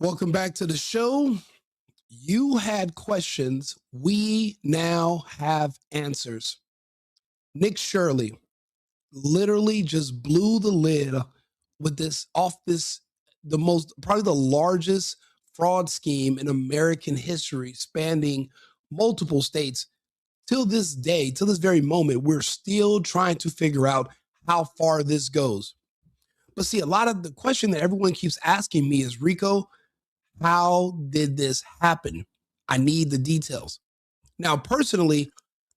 Welcome back to the show. You had questions. We now have answers. Nick Shirley literally just blew the lid with the most, probably the largest fraud scheme in American history, spanning multiple states. Till this day, till this very moment, we're still trying to figure out how far this goes. But see, a lot of the question that everyone keeps asking me is, Rico, how did this happen? I need the details. Now, personally,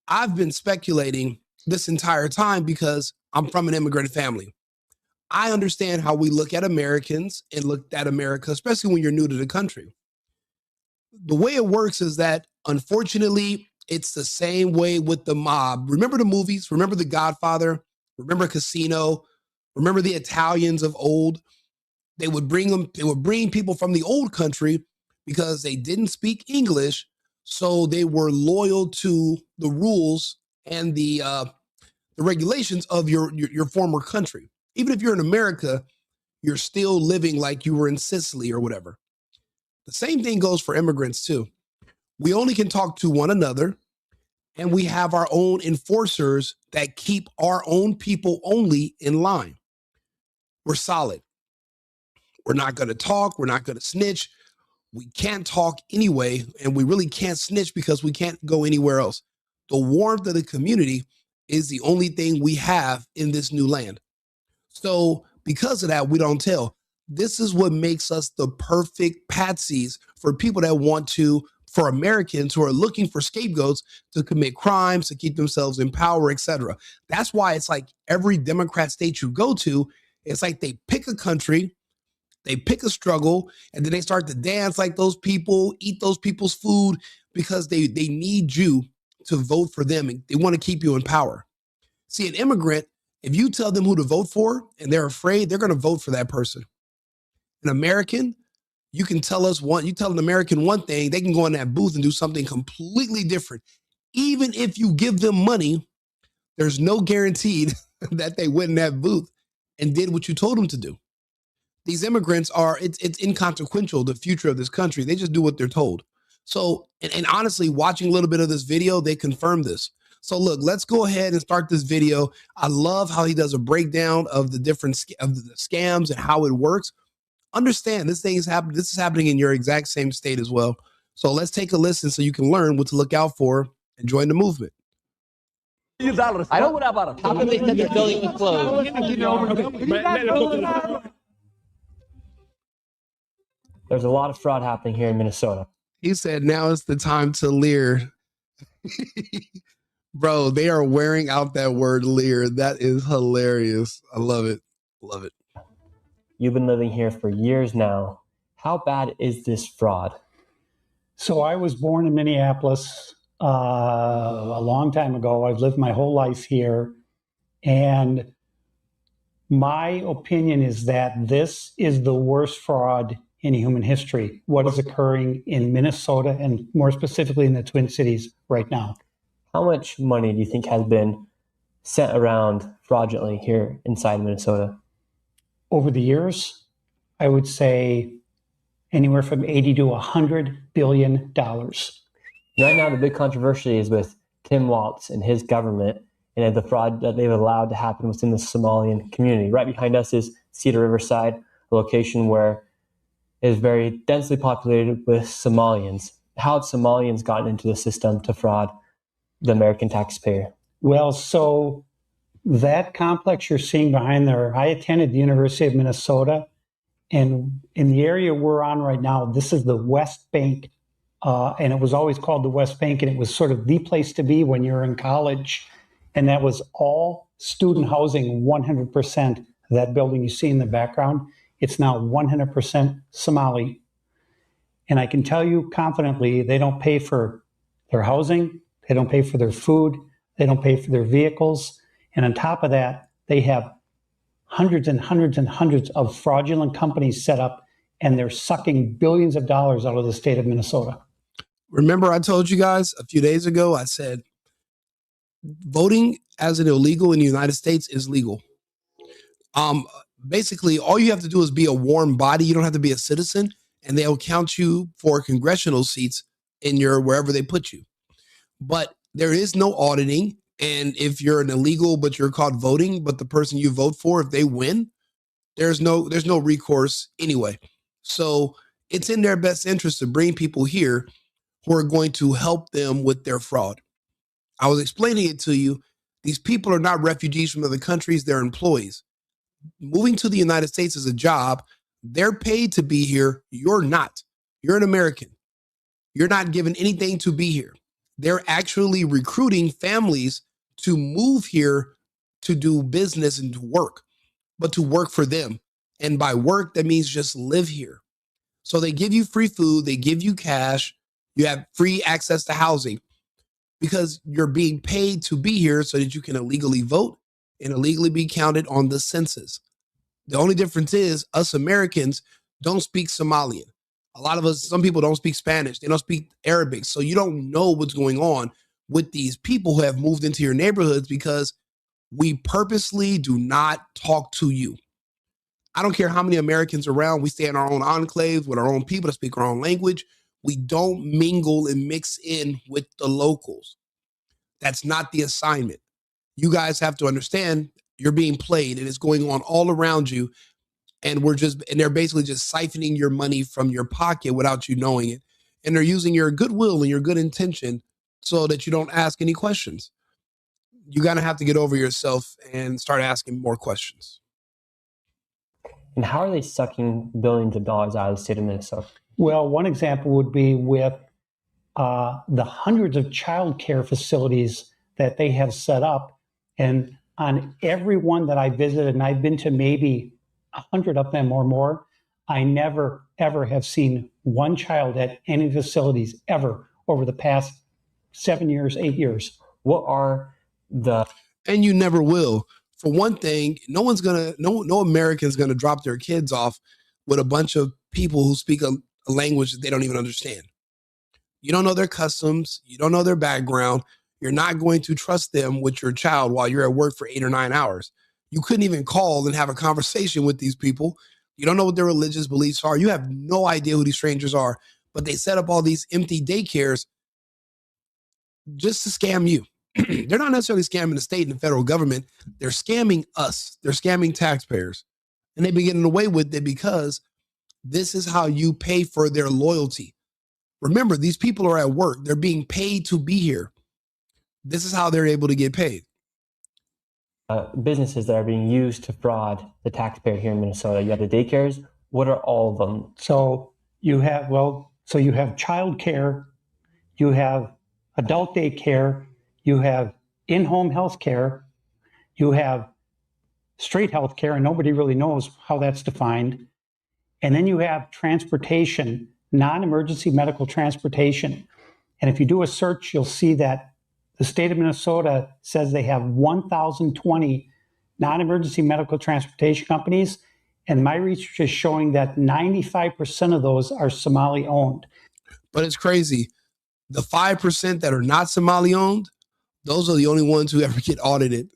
I've been speculating this entire time because I'm from an immigrant family. I understand how we look at Americans and look at America, especially when you're new to the country. The way it works is that, unfortunately, it's the same way with the mob. Remember the movies? Remember The Godfather? Remember Casino? Remember the Italians of old? They would bring people from the old country because they didn't speak English, so they were loyal to the rules and the regulations of your former country. Even if you're in America, you're still living like you were in Sicily or whatever. The same thing goes for immigrants too. We only can talk to one another, and we have our own enforcers that keep our own people only in line. We're solid. We're not going to talk. We're not going to snitch. We can't talk anyway, and we really can't snitch because we can't go anywhere else. The warmth of the community is the only thing we have in this new land. So because of that, we don't tell. This is what makes us the perfect patsies for people that want to, for Americans who are looking for scapegoats to commit crimes, to keep themselves in power, etc. That's why it's like every Democrat state you go to, it's like they pick a country, they pick a struggle, and then they start to dance like those people, eat those people's food because they need you to vote for them, and they want to keep you in power. See, an immigrant, if you tell them who to vote for and they're afraid, they're going to vote for that person. An American, you can tell you tell an American one thing, they can go in that booth and do something completely different. Even if you give them money, there's no guaranteed that they went in that booth and did what you told them to do. These immigrants it's inconsequential, the future of this country. They just do what they're told. So, and honestly, watching a little bit of this video, they confirm this. So look, let's go ahead and start this video. I love how he does a breakdown of the different of the scams and how it works. Understand this thing is happening. This is happening in your exact same state as well. So let's take a listen so you can learn what to look out for and join the movement. I don't know about it. How come they said the building was closed? There's a lot of fraud happening here in Minnesota. He said, now is the time to leer. Bro, they are wearing out that word leer. That is hilarious. I love it. Love it. You've been living here for years now. How bad is this fraud? So I was born in Minneapolis a long time ago. I've lived my whole life here. And my opinion is that this is the worst fraud in human history, what is occurring in Minnesota and more specifically in the Twin Cities right now. How much money do you think has been sent around fraudulently here inside Minnesota? Over the years, I would say anywhere from 80 to $100 billion. Right now, the big controversy is with Tim Walz and his government and the fraud that they've allowed to happen within the Somalian community. Right behind us is Cedar Riverside, a location where it is very densely populated with Somalians. How have Somalians gotten into the system to fraud the American taxpayer? Well, so that complex you're seeing behind there, I attended the University of Minnesota, and in the area we're on right now, this is the West Bank, and it was always called the West Bank, and it was sort of the place to be when you're in college, and that was all student housing, 100%. That building you see in the background, it's now 100% Somali. And I can tell you confidently, they don't pay for their housing, they don't pay for their food, they don't pay for their vehicles. And on top of that, they have hundreds and hundreds and hundreds of fraudulent companies set up, and they're sucking billions of dollars out of the state of Minnesota. Remember, I told you guys a few days ago, I said, voting as an illegal in the United States is legal. Basically, all you have to do is be a warm body. You don't have to be a citizen. and they'll count you for congressional seats in your wherever they put you. But there is no auditing. And if you're an illegal, but you're caught voting, but the person you vote for, if they win, there's no recourse anyway. So it's in their best interest to bring people here who are going to help them with their fraud. I was explaining it to you. These people are not refugees from other countries. They're employees. Moving to the United States is a job. They're paid to be here. You're not. You're an American. You're not given anything to be here. They're actually recruiting families to move here to do business and to work, but to work for them. And by work, that means just live here. So they give you free food. They give you cash. You have free access to housing because you're being paid to be here so that you can illegally vote and illegally be counted on the census. The only difference is us Americans don't speak Somalian. A lot of us, some people don't speak Spanish. They don't speak Arabic. So you don't know what's going on with these people who have moved into your neighborhoods because we purposely do not talk to you. I don't care how many Americans are around. We stay in our own enclaves with our own people that speak our own language. We don't mingle and mix in with the locals. That's not the assignment. You guys have to understand you're being played and it's going on all around you. And they're basically just siphoning your money from your pocket without you knowing it. And they're using your goodwill and your good intention so that you don't ask any questions. You're going to have to get over yourself and start asking more questions. And how are they sucking billions of dollars out of the state of Minnesota? Well, one example would be with the hundreds of childcare facilities that they have set up. And on every one that I visited, and I've been to maybe 100 of them or more, I never, ever have seen one child at any facilities ever over the past 7 years, 8 years. What are the... And you never will. For one thing, no American's gonna drop their kids off with a bunch of people who speak a language that they don't even understand. You don't know their customs. You don't know their background. You're not going to trust them with your child while you're at work for 8 or 9 hours. You couldn't even call and have a conversation with these people. You don't know what their religious beliefs are. You have no idea who these strangers are, but they set up all these empty daycares just to scam you. They're not necessarily scamming the state and the federal government. They're scamming us. They're scamming taxpayers. And they've been getting away with it because this is how you pay for their loyalty. Remember, these people are at work. They're being paid to be here. This is how they're able to get paid. Businesses that are being used to fraud the taxpayer here in Minnesota. You have the daycares. What are all of them? So you have childcare, you have adult daycare, you have in-home health care, you have straight health care, and nobody really knows how that's defined. And then you have transportation, non-emergency medical transportation. And if you do a search, you'll see that the state of Minnesota says they have 1,020 non-emergency medical transportation companies. And my research is showing that 95% of those are Somali owned. But it's crazy. The 5% that are not Somali owned, those are the only ones who ever get audited.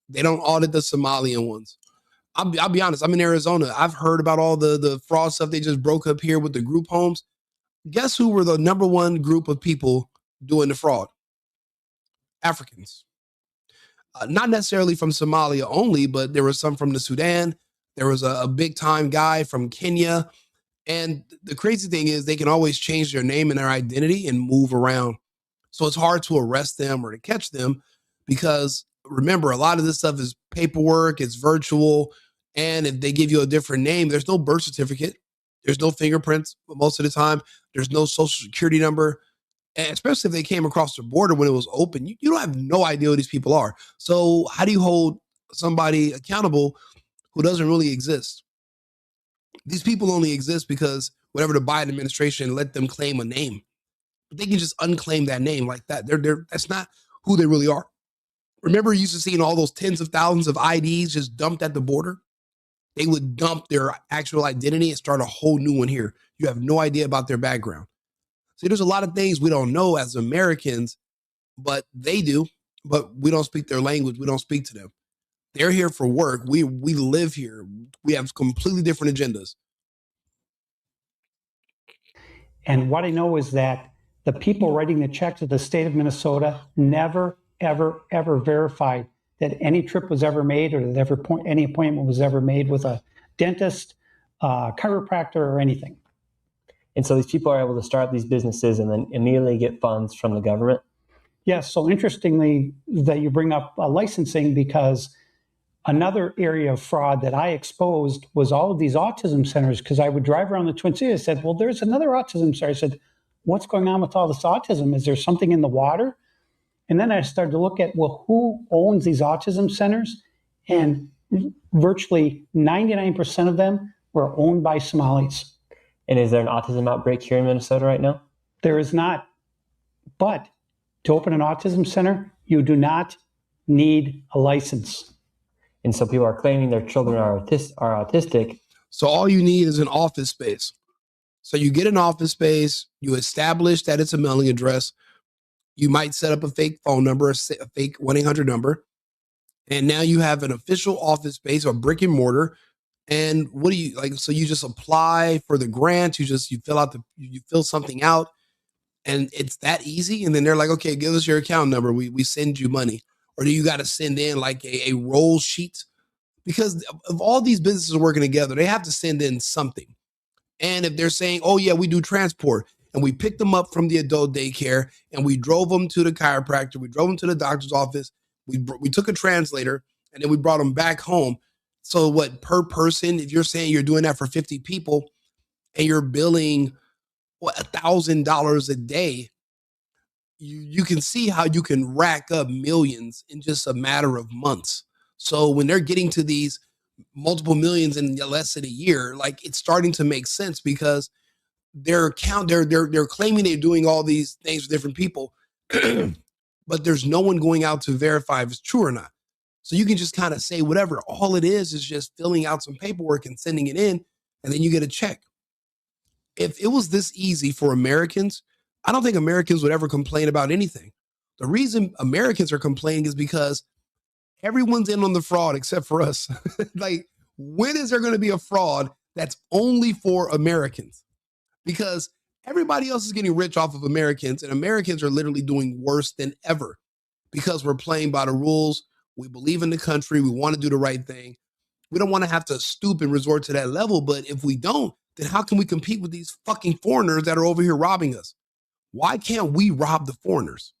They don't audit the Somalian ones. I'll be honest. I'm in Arizona. I've heard about all the fraud stuff they just broke up here with the group homes. Guess who were the number one group of people doing the fraud? Africans. Not necessarily from Somalia only, but there was some from the Sudan. There was a big time guy from Kenya. And the crazy thing is they can always change their name and their identity and move around. So it's hard to arrest them or to catch them because remember, a lot of this stuff is paperwork, it's virtual. And if they give you a different name, there's no birth certificate. There's no fingerprints most of the time. There's no social security number. And especially if they came across the border when it was open, you don't have no idea who these people are. So how do you hold somebody accountable who doesn't really exist? These people only exist because whatever the Biden administration let them claim a name. But they can just unclaim that name like that. That's not who they really are. Remember, you used to seeing all those tens of thousands of IDs just dumped at the border? They would dump their actual identity and start a whole new one here. You have no idea about their background. See, there's a lot of things we don't know as Americans, but they do. But we don't speak their language. We don't speak to them. They're here for work. We live here. We have completely different agendas. And what I know is that the people writing the checks at the state of Minnesota never, ever, ever verified that any trip was ever made or that any appointment was ever made with a dentist, chiropractor, or anything. And so these people are able to start these businesses and then immediately get funds from the government? Yes, so interestingly that you bring up licensing, because another area of fraud that I exposed was all of these autism centers, because I would drive around the Twin Cities. I said, well, there's another autism center. I said, what's going on with all this autism? Is there something in the water? And then I started to look at, well, who owns these autism centers? And virtually 99% of them were owned by Somalis. And is there an autism outbreak here in Minnesota right now? There is not. But to open an autism center, you do not need a license. And so people are claiming their children are autistic. So all you need is an office space. So you get an office space, you establish that it's a mailing address. You might set up a fake phone number, a fake 1-800 number. And now you have an official office space or brick and mortar. And what do you like? So you just apply for the grant. You fill something out, and it's that easy. And then they're like, okay, give us your account number. We send you money. Or do you got to send in like a roll sheet? Because of all these businesses working together, they have to send in something. And if they're saying, oh yeah, we do transport, and we picked them up from the adult daycare and we drove them to the chiropractor, we drove them to the doctor's office, we took a translator, and then we brought them back home. So what, per person, if you're saying you're doing that for 50 people and you're billing $1,000 a day, you can see how you can rack up millions in just a matter of months. So when they're getting to these multiple millions in less than a year, like, it's starting to make sense, because they're claiming they're doing all these things with different people, but there's no one going out to verify if it's true or not. So you can just kind of say whatever. All it is just filling out some paperwork and sending it in, and then you get a check. If it was this easy for Americans, I don't think Americans would ever complain about anything. The reason Americans are complaining is because everyone's in on the fraud except for us. Like, when is there going to be a fraud that's only for Americans? Because everybody else is getting rich off of Americans, and Americans are literally doing worse than ever because we're playing by the rules. We believe in the country. We want to do the right thing. We don't want to have to stoop and resort to that level. But if we don't, then how can we compete with these fucking foreigners that are over here robbing us? Why can't we rob the foreigners?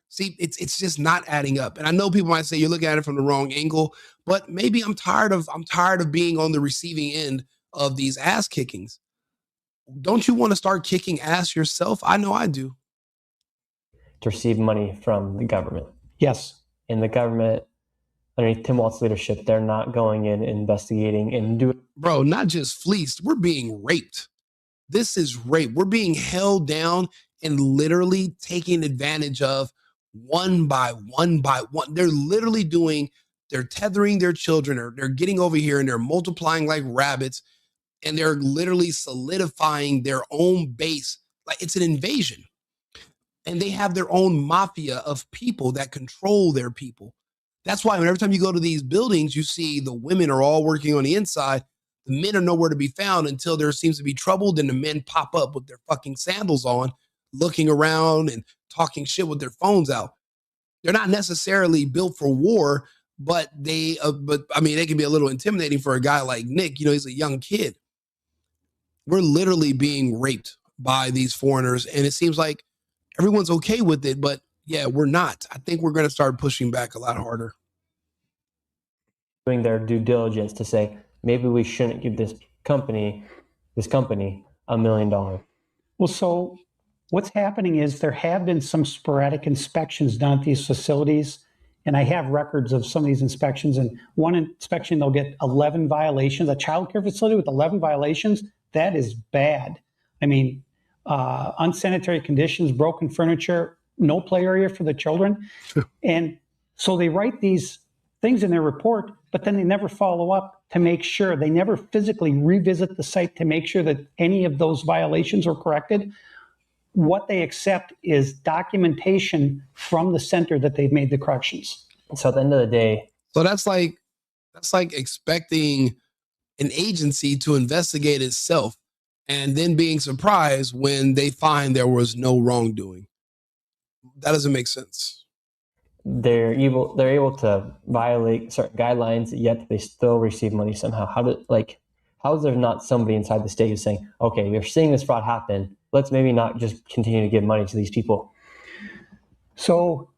See, it's just not adding up. And I know people might say you're looking at it from the wrong angle, but maybe I'm tired of being on the receiving end of these ass kickings. Don't you want to start kicking ass yourself? I know I do. To receive money from the government. Yes. And the government, underneath Tim Walt's leadership, they're not going in, investigating, and doing. Bro, not just fleeced. We're being raped. This is rape. We're being held down and literally taken advantage of one by one by one. They're tethering their children, or they're getting over here and they're multiplying like rabbits, and they're literally solidifying their own base. Like, it's an invasion. And they have their own mafia of people that control their people. That's why every time you go to these buildings, you see the women are all working on the inside. The men are nowhere to be found until there seems to be trouble. Then the men pop up with their fucking sandals on, looking around and talking shit with their phones out. They're not necessarily built for war, but they can be a little intimidating for a guy like Nick. You know, he's a young kid. We're literally being raped by these foreigners, and it seems like everyone's okay with it, but yeah, we're not. I think we're going to start pushing back a lot harder. Doing their due diligence to say, maybe we shouldn't give this company $1 million. Well, so what's happening is there have been some sporadic inspections done at these facilities, and I have records of some of these inspections. And one inspection, they'll get 11 violations. A childcare facility with 11 violations, that is bad. I mean, unsanitary conditions, broken furniture, no play area for the children. And so they write these things in their report, but then they never follow up to make sure. They never physically revisit the site to make sure that any of those violations are corrected. What they accept is documentation from the center that they've made the corrections. So at the end of the day. So that's like expecting an agency to investigate itself. and then being surprised when they find there was no wrongdoing. That doesn't make sense. They're able to violate certain guidelines, yet they still receive money somehow. How is there not somebody inside the state who's saying, okay, we're seeing this fraud happen, let's maybe not just continue to give money to these people? So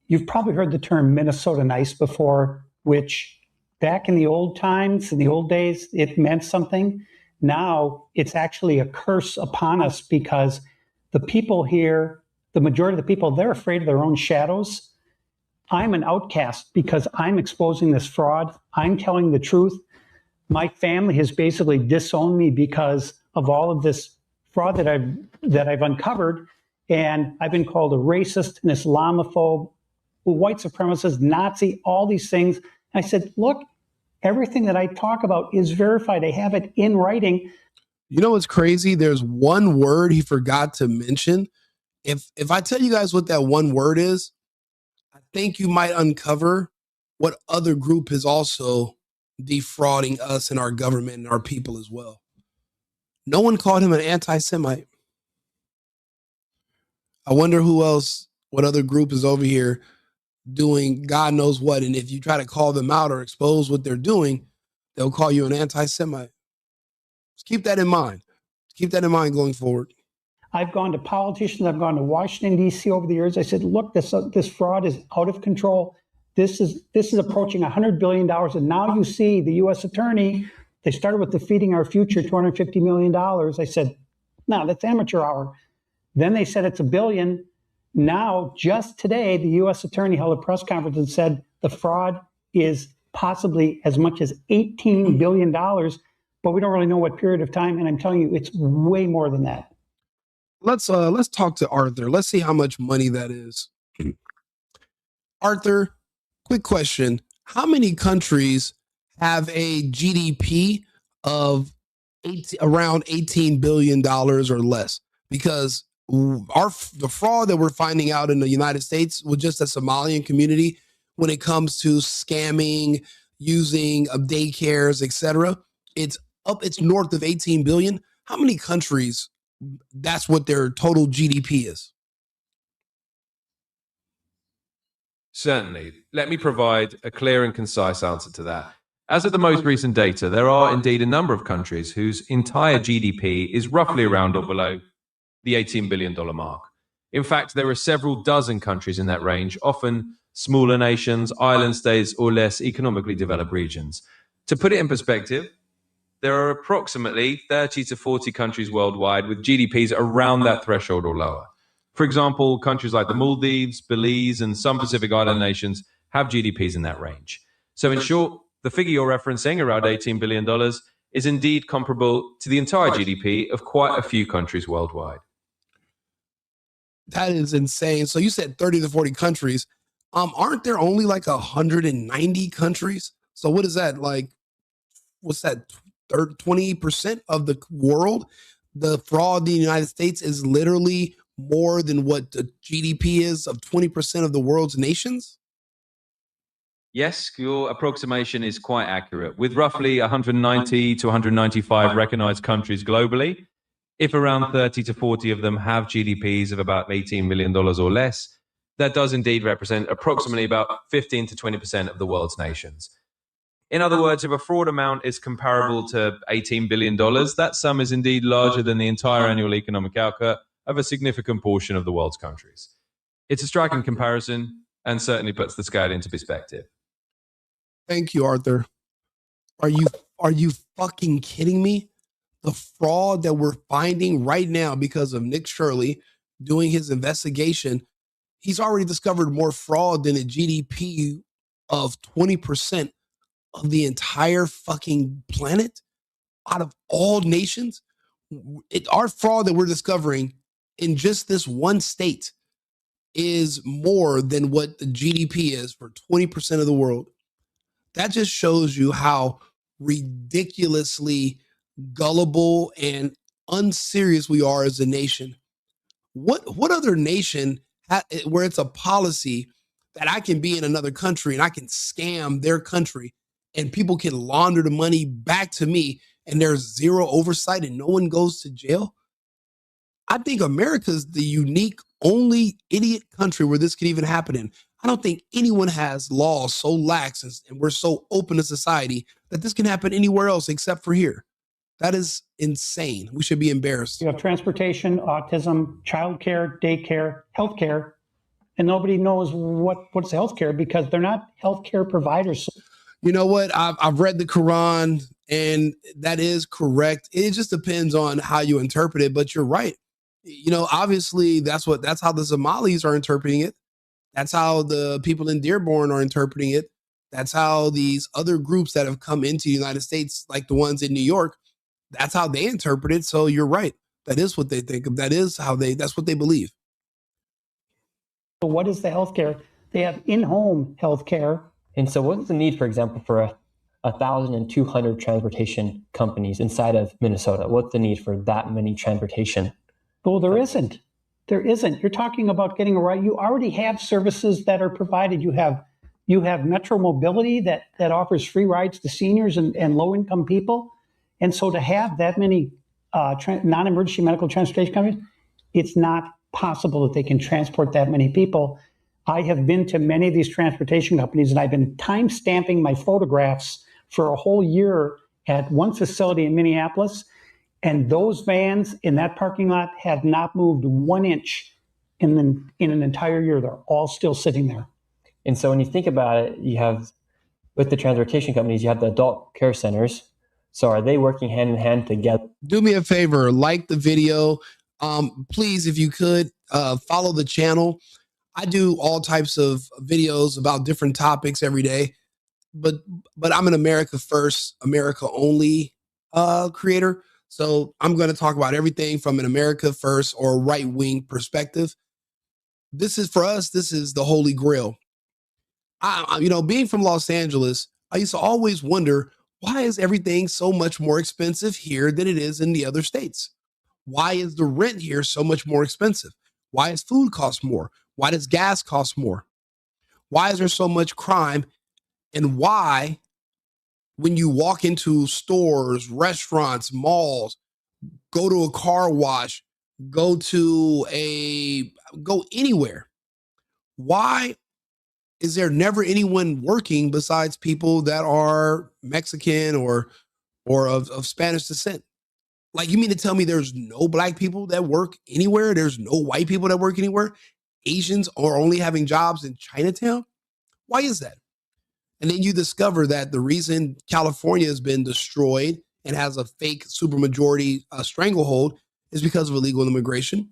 you've probably heard the term Minnesota nice before, which back in the old times, in the old days, it meant something. Now it's actually a curse upon us because the people here, the majority of the people, they're afraid of their own shadows. I'm an outcast because I'm exposing this fraud. I'm telling the truth. My family has basically disowned me because of all of this fraud that I've uncovered. And I've been called a racist, an Islamophobe, white supremacist, Nazi, all these things. I said, look, everything that I talk about is verified. I have it in writing. You know what's crazy? There's one word he forgot to mention. If I tell you guys what that one word is, I think you might uncover what other group is also defrauding us and our government and our people as well. No one called him an anti-Semite. I wonder who else, what other group is over here doing God knows what. And if you try to call them out or expose what they're doing, they'll call you an anti-Semite. Just keep that in mind. Keep that in mind going forward. I've gone to politicians. I've gone to Washington, D.C. over the years. I said, look, this fraud is out of control. This is approaching $100 billion. And now you see the U.S. attorney, they started with defeating our future, $250 million. I said, no, that's amateur hour. Then they said it's $1 billion. Now, just today, the U.S. attorney held a press conference and said the fraud is possibly as much as $18 billion, but we don't really know what period of time. And I'm telling you, it's way more than that. Let's talk to Arthur. Let's see how much money that is. Arthur, quick question. How many countries have a GDP of around $18 billion or less? Because the fraud that we're finding out in the United States with just the Somalian community when it comes to scamming, using daycares, etc., it's north of 18 billion. How many countries that's what their total GDP is? Certainly. Let me provide a clear and concise answer to that. As of the most recent data, there are indeed a number of countries whose entire GDP is roughly around or below the $18 billion mark. In fact, there are several dozen countries in that range, often smaller nations, island states, or less economically developed regions. To put it in perspective, there are approximately 30 to 40 countries worldwide with GDPs around that threshold or lower. For example, countries like the Maldives, Belize, and some Pacific Island nations have GDPs in that range. So in short, the figure you're referencing, around $18 billion, is indeed comparable to the entire GDP of quite a few countries worldwide. That is insane. So you said 30 to 40 countries. Aren't there only like 190 countries? So what is that like? What's that? 20% of the world? The fraud in the United States is literally more than what the GDP is of 20% of the world's nations? Yes, your approximation is quite accurate. With roughly 190 to 195 recognized countries globally, if around 30 to 40 of them have GDPs of about $18 million or less, that does indeed represent approximately about 15 to 20% of the world's nations. In other words, if a fraud amount is comparable to $18 billion, that sum is indeed larger than the entire annual economic output of a significant portion of the world's countries. It's a striking comparison and certainly puts the scale into perspective. Thank you, Arthur. Are you fucking kidding me? The fraud that we're finding right now because of Nick Shirley doing his investigation, he's already discovered more fraud than a GDP of 20% of the entire fucking planet out of all nations. Our fraud that we're discovering in just this one state is more than what the GDP is for 20% of the world. That just shows you how ridiculously gullible and unserious we are as a nation. What other nation where it's a policy that I can be in another country and I can scam their country and people can launder the money back to me and there's zero oversight and no one goes to jail. I think America's the unique, only idiot country where this could even happen in. I don't think anyone has laws so lax and we're so open a society that this can happen anywhere else except for here. That is insane. We should be embarrassed. You have transportation, autism, childcare, daycare, healthcare, and nobody knows what's healthcare because they're not healthcare providers. You know what? I've read the Quran, and that is correct. It just depends on how you interpret it, but you're right. You know, obviously that's how the Somalis are interpreting it. That's how the people in Dearborn are interpreting it. That's how these other groups that have come into the United States, like the ones in New York, that's how they interpret it. So you're right. That is what they think of. That's what they believe. So what is the healthcare? They have in-home healthcare. And so what's the need, for example, for 1,200 transportation companies inside of Minnesota? What's the need for that many transportation? Well, there isn't. There isn't. You're talking about getting a right. You already have services that are provided. You have Metro Mobility that offers free rides to seniors and low-income people. And so to have that many non-emergency medical transportation companies, it's not possible that they can transport that many people. I have been to many of these transportation companies, and I've been time-stamping my photographs for a whole year at one facility in Minneapolis. And those vans in that parking lot have not moved 1 inch in an entire year. They're all still sitting there. And so when you think about it, you have, with the transportation companies, you have the adult care centers. So are they working hand in hand together? Do me a favor, like the video. Please, if you could, follow the channel. I do all types of videos about different topics every day, but I'm an America First, America Only creator. So I'm going to talk about everything from an America First or right-wing perspective. This is, for us, this is the Holy Grail. Being from Los Angeles, I used to always wonder, why is everything so much more expensive here than it is in the other states? Why is the rent here so much more expensive? Why does food cost more? Why does gas cost more? Why is there so much crime? And why, when you walk into stores, restaurants, malls, go to a car wash, go anywhere, why is there never anyone working besides people that are Mexican or of Spanish descent? Like, you mean to tell me there's no black people that work anywhere? There's no white people that work anywhere? Asians are only having jobs in Chinatown? Why is that? And then you discover that the reason California has been destroyed and has a fake supermajority stranglehold is because of illegal immigration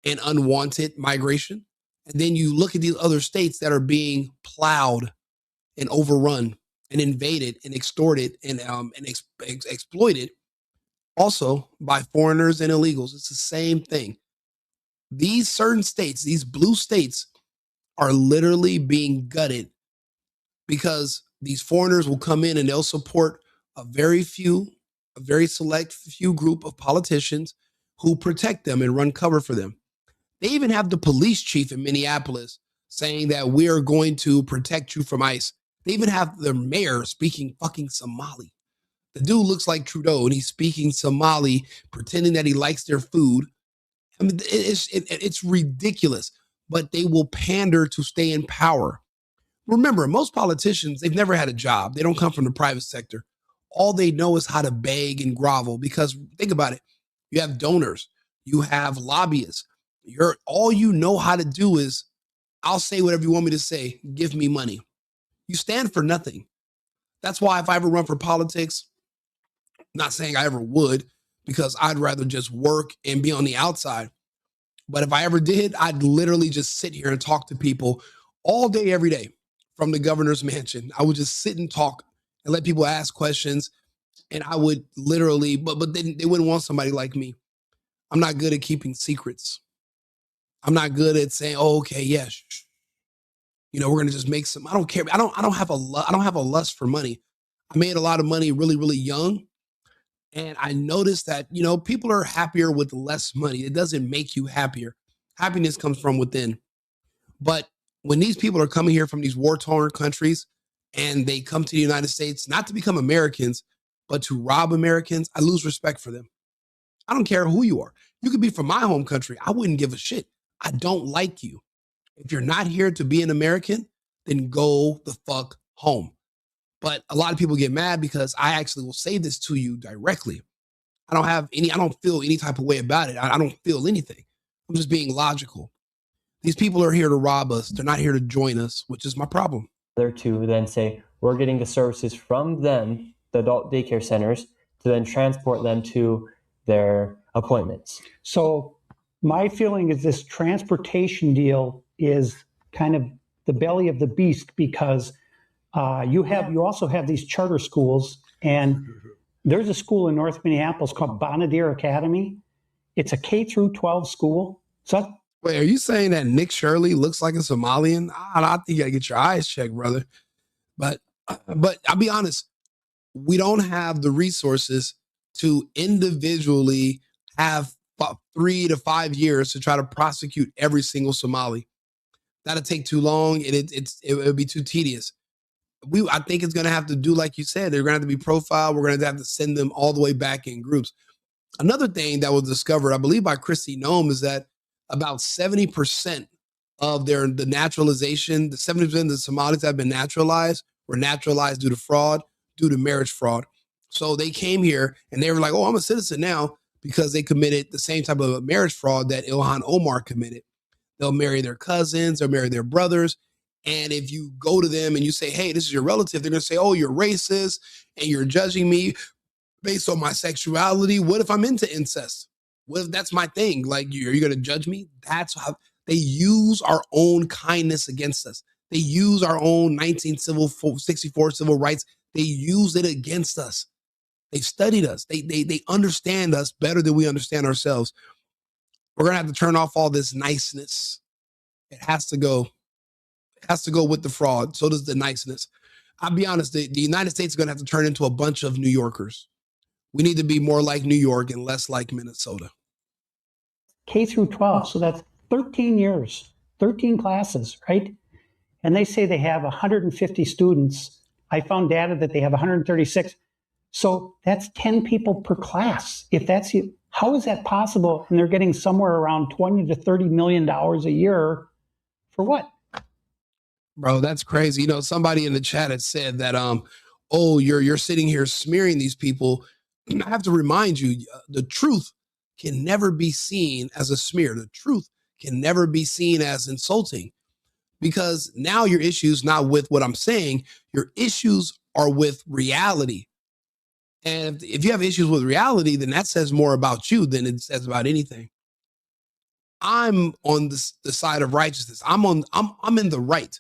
and unwanted migration. And then you look at these other states that are being plowed and overrun and invaded and extorted and exploited also by foreigners and illegals. It's the same thing. These certain states, these blue states, are literally being gutted because these foreigners will come in and they'll support a very select few group of politicians who protect them and run cover for them. They even have the police chief in Minneapolis saying that we are going to protect you from ICE. They even have their mayor speaking fucking Somali. The dude looks like Trudeau and he's speaking Somali, pretending that he likes their food. I mean, it's ridiculous, but they will pander to stay in power. Remember, most politicians, they've never had a job. They don't come from the private sector. All they know is how to beg and grovel because, think about it, you have donors, you have lobbyists. All you know how to do is, I'll say whatever you want me to say, give me money. You stand for nothing. That's why if I ever run for politics, not saying I ever would, because I'd rather just work and be on the outside. But if I ever did, I'd literally just sit here and talk to people all day, every day from the governor's mansion. I would just sit and talk and let people ask questions. And I would literally, but then they wouldn't want somebody like me. I'm not good at keeping secrets. I'm not good at saying, oh, okay, yes. We're going to just make some, I don't care. I don't have a lust for money. I made a lot of money really, really young. And I noticed that, people are happier with less money. It doesn't make you happier. Happiness comes from within. But when these people are coming here from these war-torn countries and they come to the United States, not to become Americans, But to rob Americans, I lose respect for them. I don't care who you are. You could be from my home country. I wouldn't give a shit. I don't like you. If you're not here to be an American, then go the fuck home. But a lot of people get mad because I actually will say this to you directly. I don't feel any type of way about it. I don't feel anything. I'm just being logical. These people are here to rob us. They're not here to join us, which is my problem. There to then say, we're getting the services from them, the adult daycare centers, to then transport them to their appointments. So my feeling is this transportation deal is kind of the belly of the beast, because you also have these charter schools, and there's a school in North Minneapolis called Bonadier Academy. It's a K through 12 school. So wait, are you saying that Nick Shirley looks like a Somalian? I think you gotta get your eyes checked, brother. But I'll be honest, we don't have the resources to individually have 3 to 5 years to try to prosecute every single Somali. That'll take too long, and it would be too tedious. I think it's going to have to do like you said. They're going to have to be profiled. We're going to have to send them all the way back in groups. Another thing that was discovered, I believe, by Christy Nome, is that about 70% of the naturalization, the 70% of the Somalis that have been naturalized were naturalized due to fraud, due to marriage fraud. So they came here and they were like, oh, I'm a citizen now, because they committed the same type of marriage fraud that Ilhan Omar committed. They'll marry their cousins, they'll marry their brothers. And if you go to them and you say, hey, this is your relative, they're going to say, oh, you're racist and you're judging me based on my sexuality. What if I'm into incest? What if that's my thing? Like, are you going to judge me? That's how they use our own kindness against us. They use our own 1964 civil rights. They use it against us. They've studied us. They understand us better than we understand ourselves. We're going to have to turn off all this niceness. It has to go. It has to go with the fraud. So does the niceness. I'll be honest, the United States is going to have to turn into a bunch of New Yorkers. We need to be more like New York and less like Minnesota. K through 12. So that's 13 years, 13 classes, right? And they say they have 150 students. I found data that they have 136. So that's 10 people per class. If that's it, how is that possible? And they're getting somewhere around $20 to $30 million a year for what? Bro, that's crazy. You know, somebody in the chat had said that, oh, you're sitting here smearing these people. I have to remind you, the truth can never be seen as a smear. The truth can never be seen as insulting, because now your issues not with what I'm saying. Your issues are with reality. And if you have issues with reality, then that says more about you than it says about anything. I'm on the side of righteousness. I'm in the right.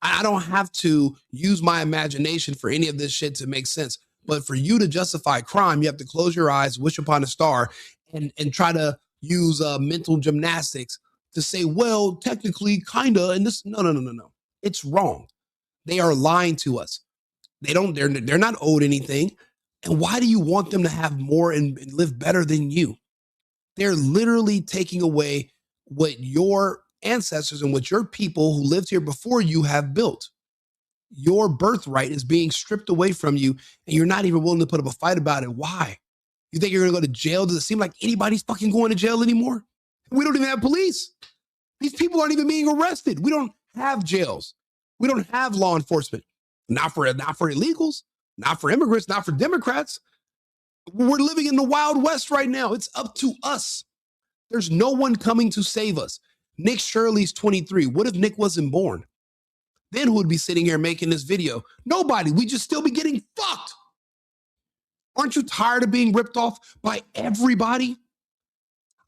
I don't have to use my imagination for any of this shit to make sense. But for you to justify crime, you have to close your eyes, wish upon a star, and try to use mental gymnastics to say, well, technically, kinda, and this. No. It's wrong. They are lying to us. They're not owed anything. And why do you want them to have more and live better than you? They're literally taking away what your ancestors and what your people who lived here before you have built. Your birthright is being stripped away from you, and you're not even willing to put up a fight about it. Why? You think you're going to go to jail? Does it seem like anybody's fucking going to jail anymore? We don't even have police. These people aren't even being arrested. We don't have jails. We don't have law enforcement. Not for illegals, not for immigrants, not for Democrats. We're living in the Wild West right now. It's up to us. There's no one coming to save us. Nick Shirley's 23. What if Nick wasn't born? Then who would be sitting here making this video? Nobody. We just still be getting fucked. Aren't you tired of being ripped off by everybody?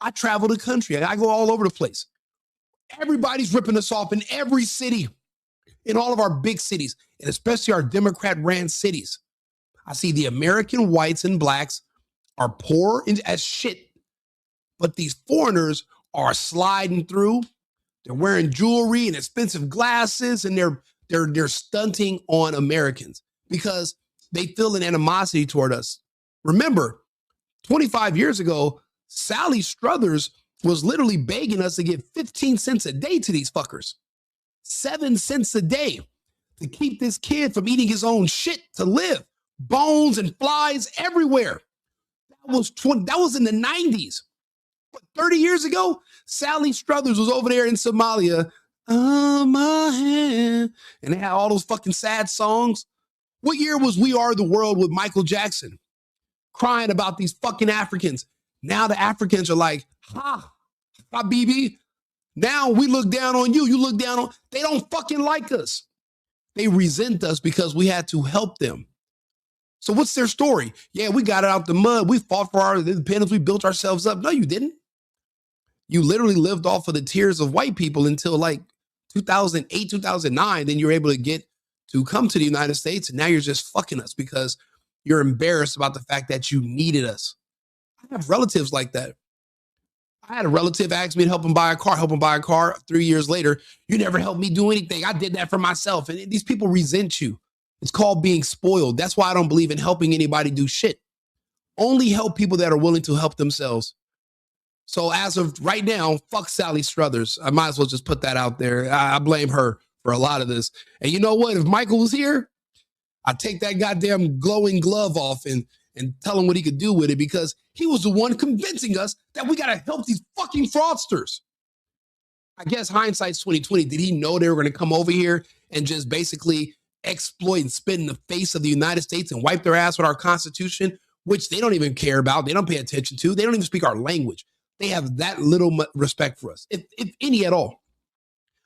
I travel the country. I go all over the place. Everybody's ripping us off in every city, in all of our big cities, and especially our Democrat-ran cities. I see the American whites and blacks are poor as shit, but these foreigners are sliding through. They're wearing jewelry and expensive glasses, and they're stunting on Americans because they feel an animosity toward us. Remember, 25 years ago, Sally Struthers was literally begging us to give 15 cents a day to these fuckers. 7 cents a day to keep this kid from eating his own shit to live. bones and flies everywhere. That was in the 90s. But 30 years ago, Sally Struthers was over there in Somalia. On my hand. And they had all those fucking sad songs. What year was We Are the World with Michael Jackson? Crying about these fucking Africans. Now the Africans are like, Habibi. Now we look down on you. You look down on, they don't fucking like us. They resent us because we had to help them. So what's their story? Yeah, we got it out the mud. We fought for our independence. We built ourselves up. No, you didn't. You literally lived off of the tears of white people until like 2008, 2009. Then you were able to get to come to the United States. And now you're just fucking us because you're embarrassed about the fact that you needed us. I have relatives like that. I had a relative ask me to help him buy a car. 3 years later, you never helped me do anything. I did that for myself. And these people resent you. It's called being spoiled. That's why I don't believe in helping anybody do shit. Only help people that are willing to help themselves. So as of right now, fuck Sally Struthers. I might as well just put that out there. I blame her for a lot of this. And you know what? If Michael was here, I'd take that goddamn glowing glove off and tell him what he could do with it, because he was the one convincing us that we got to help these fucking fraudsters. I guess hindsight's 2020. Did he know they were going to come over here and just basically exploit and spit in the face of the United States and wipe their ass with our Constitution, which they don't even care about. They don't pay attention to. They don't even speak our language. They have that little respect for us, if any at all.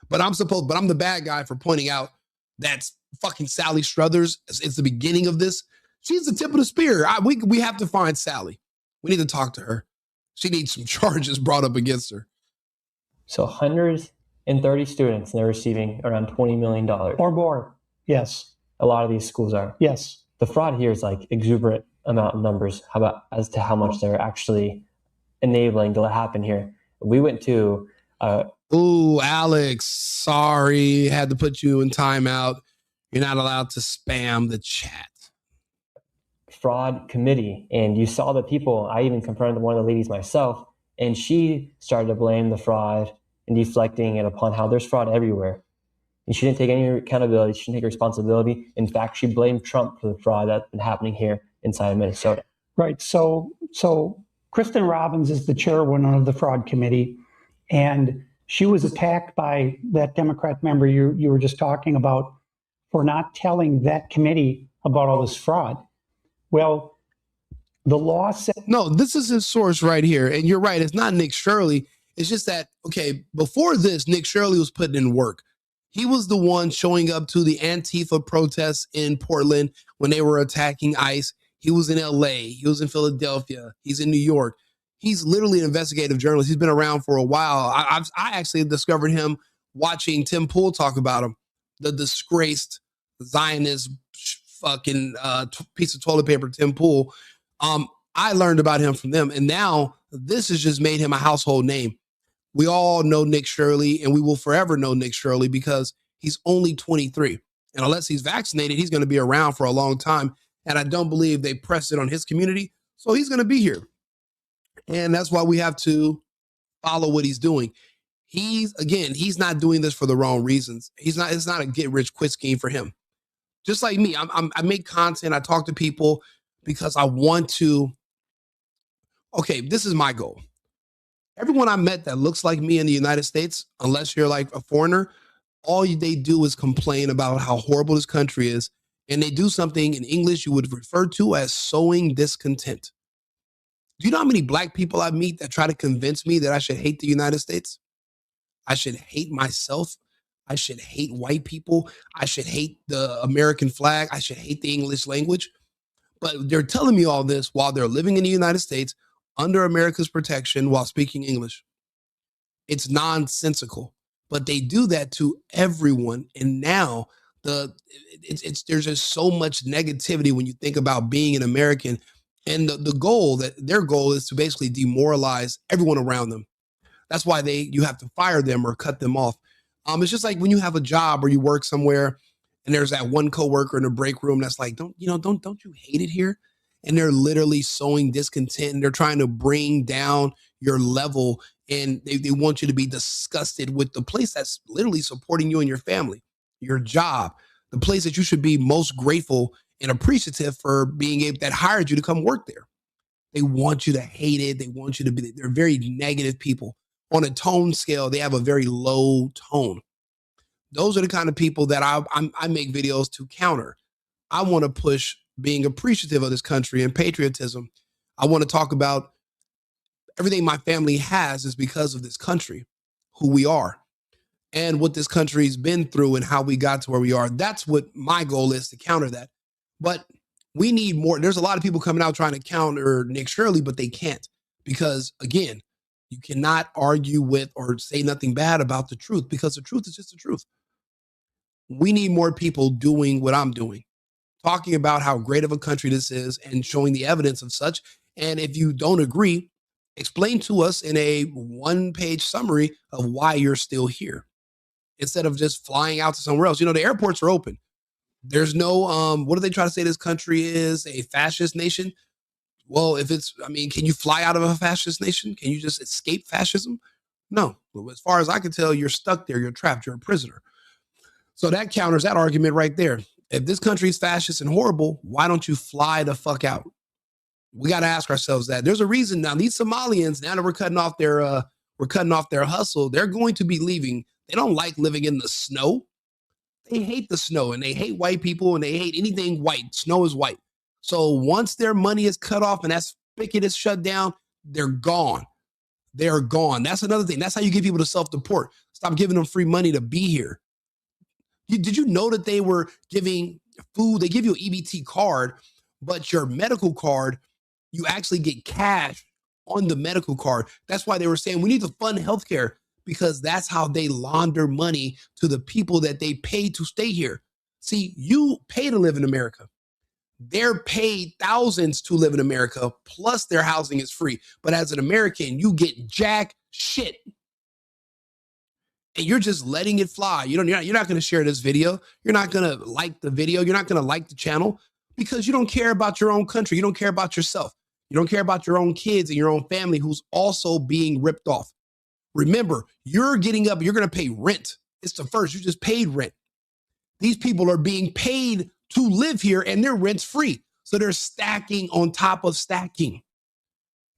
But I'm the bad guy for pointing out that fucking Sally Struthers is the beginning of this. She's the tip of the spear. We have to find Sally. We need to talk to her. She needs some charges brought up against her. So 130 students, and they're receiving around $20 million. Or more. Yes. A lot of these schools are. Yes. The fraud here is like exuberant amount of numbers. How about as to how much they're actually enabling to happen here? We went to Ooh, Alex, sorry, had to put you in timeout. You're not allowed to spam the chat. Fraud committee, and you saw the people. I even confronted one of the ladies myself, and she started to blame the fraud and deflecting it upon how there's fraud everywhere. And she didn't take any accountability. She didn't take responsibility. In fact, she blamed Trump for the fraud that's been happening here inside of Minnesota. Right. So Kristen Robbins is the chairwoman of the fraud committee, and she was attacked by that Democrat member you were just talking about for not telling that committee about all this fraud. Well, the law said... No, this is his source right here. And you're right. It's not Nick Shirley. It's just that, okay, before this, Nick Shirley was putting in work. He was the one showing up to the Antifa protests in Portland when they were attacking ICE. He was in LA. He was in Philadelphia. He's in New York. He's literally an investigative journalist. He's been around for a while. I actually discovered him watching Tim Pool talk about him, the disgraced Zionist fucking piece of toilet paper, Tim Pool. I learned about him from them. And now this has just made him a household name. We all know Nick Shirley, and we will forever know Nick Shirley because he's only 23. And unless he's vaccinated, he's going to be around for a long time. And I don't believe they pressed it on his community. So he's going to be here. And that's why we have to follow what he's doing. He's not doing this for the wrong reasons. It's not a get rich quick scheme for him. Just like me, I make content. I talk to people because I want to. Okay, this is my goal. Everyone I met that looks like me in the United States, unless you're like a foreigner, all they do is complain about how horrible this country is. And they do something in English you would refer to as sowing discontent. Do you know how many black people I meet that try to convince me that I should hate the United States? I should hate myself. I should hate white people. I should hate the American flag. I should hate the English language. But they're telling me all this while they're living in the United States under America's protection while speaking English. It's nonsensical, but they do that to everyone. And now there's just so much negativity when you think about being an American. And their goal is to basically demoralize everyone around them. That's why you have to fire them or cut them off. It's just like when you have a job or you work somewhere and there's that one coworker in the break room that's like, don't you hate it here? And they're literally sowing discontent and they're trying to bring down your level, and they want you to be disgusted with the place that's literally supporting you and your family, your job, the place that you should be most grateful and appreciative for being able that hired you to come work there. They want you to hate it. They want you to be, they're very negative people. On a tone scale, they have a very low tone. Those are the kind of people that I make videos to counter. I want to push being appreciative of this country and patriotism. I want to talk about everything my family has is because of this country, who we are, and what this country's been through and how we got to where we are. That's what my goal is, to counter that. But we need more. There's a lot of people coming out trying to counter Nick Shirley, but they can't, because again, you cannot argue with or say nothing bad about the truth, because the truth is just the truth. We need more people doing what I'm doing, talking about how great of a country this is and showing the evidence of such. And if you don't agree, explain to us in a one-page summary of why you're still here, instead of just flying out to somewhere else. You know, the airports are open. There's no, what do they try to say this country is? A fascist nation? Well, if it's, I mean, can you fly out of a fascist nation? Can you just escape fascism? No. Well, as far as I can tell, you're stuck there. You're trapped. You're a prisoner. So that counters that argument right there. If this country is fascist and horrible, why don't you fly the fuck out? We got to ask ourselves that. There's a reason now. These Somalians, now that we're cutting off their hustle, they're going to be leaving. They don't like living in the snow. They hate the snow, and they hate white people, and they hate anything white. Snow is white. So once their money is cut off and that spigot is shut down, they're gone. They're gone. That's another thing. That's how you get people to self-deport. Stop giving them free money to be here. Did you know that they were giving food? They give you an EBT card, but your medical card, you actually get cash on the medical card. That's why they were saying we need to fund healthcare, because that's how they launder money to the people that they pay to stay here. See, you pay to live in America. They're paid thousands to live in America, plus their housing is free. But as an American, you get jack shit. And you're just letting it fly. You're not going to share this video. You're not going to like the video. You're not going to like the channel, because you don't care about your own country. You don't care about yourself. You don't care about your own kids and your own family who's also being ripped off. Remember, you're getting up, you're going to pay rent. It's the first, you just paid rent. These people are being paid to live here and their rent's free. So they're stacking on top of stacking,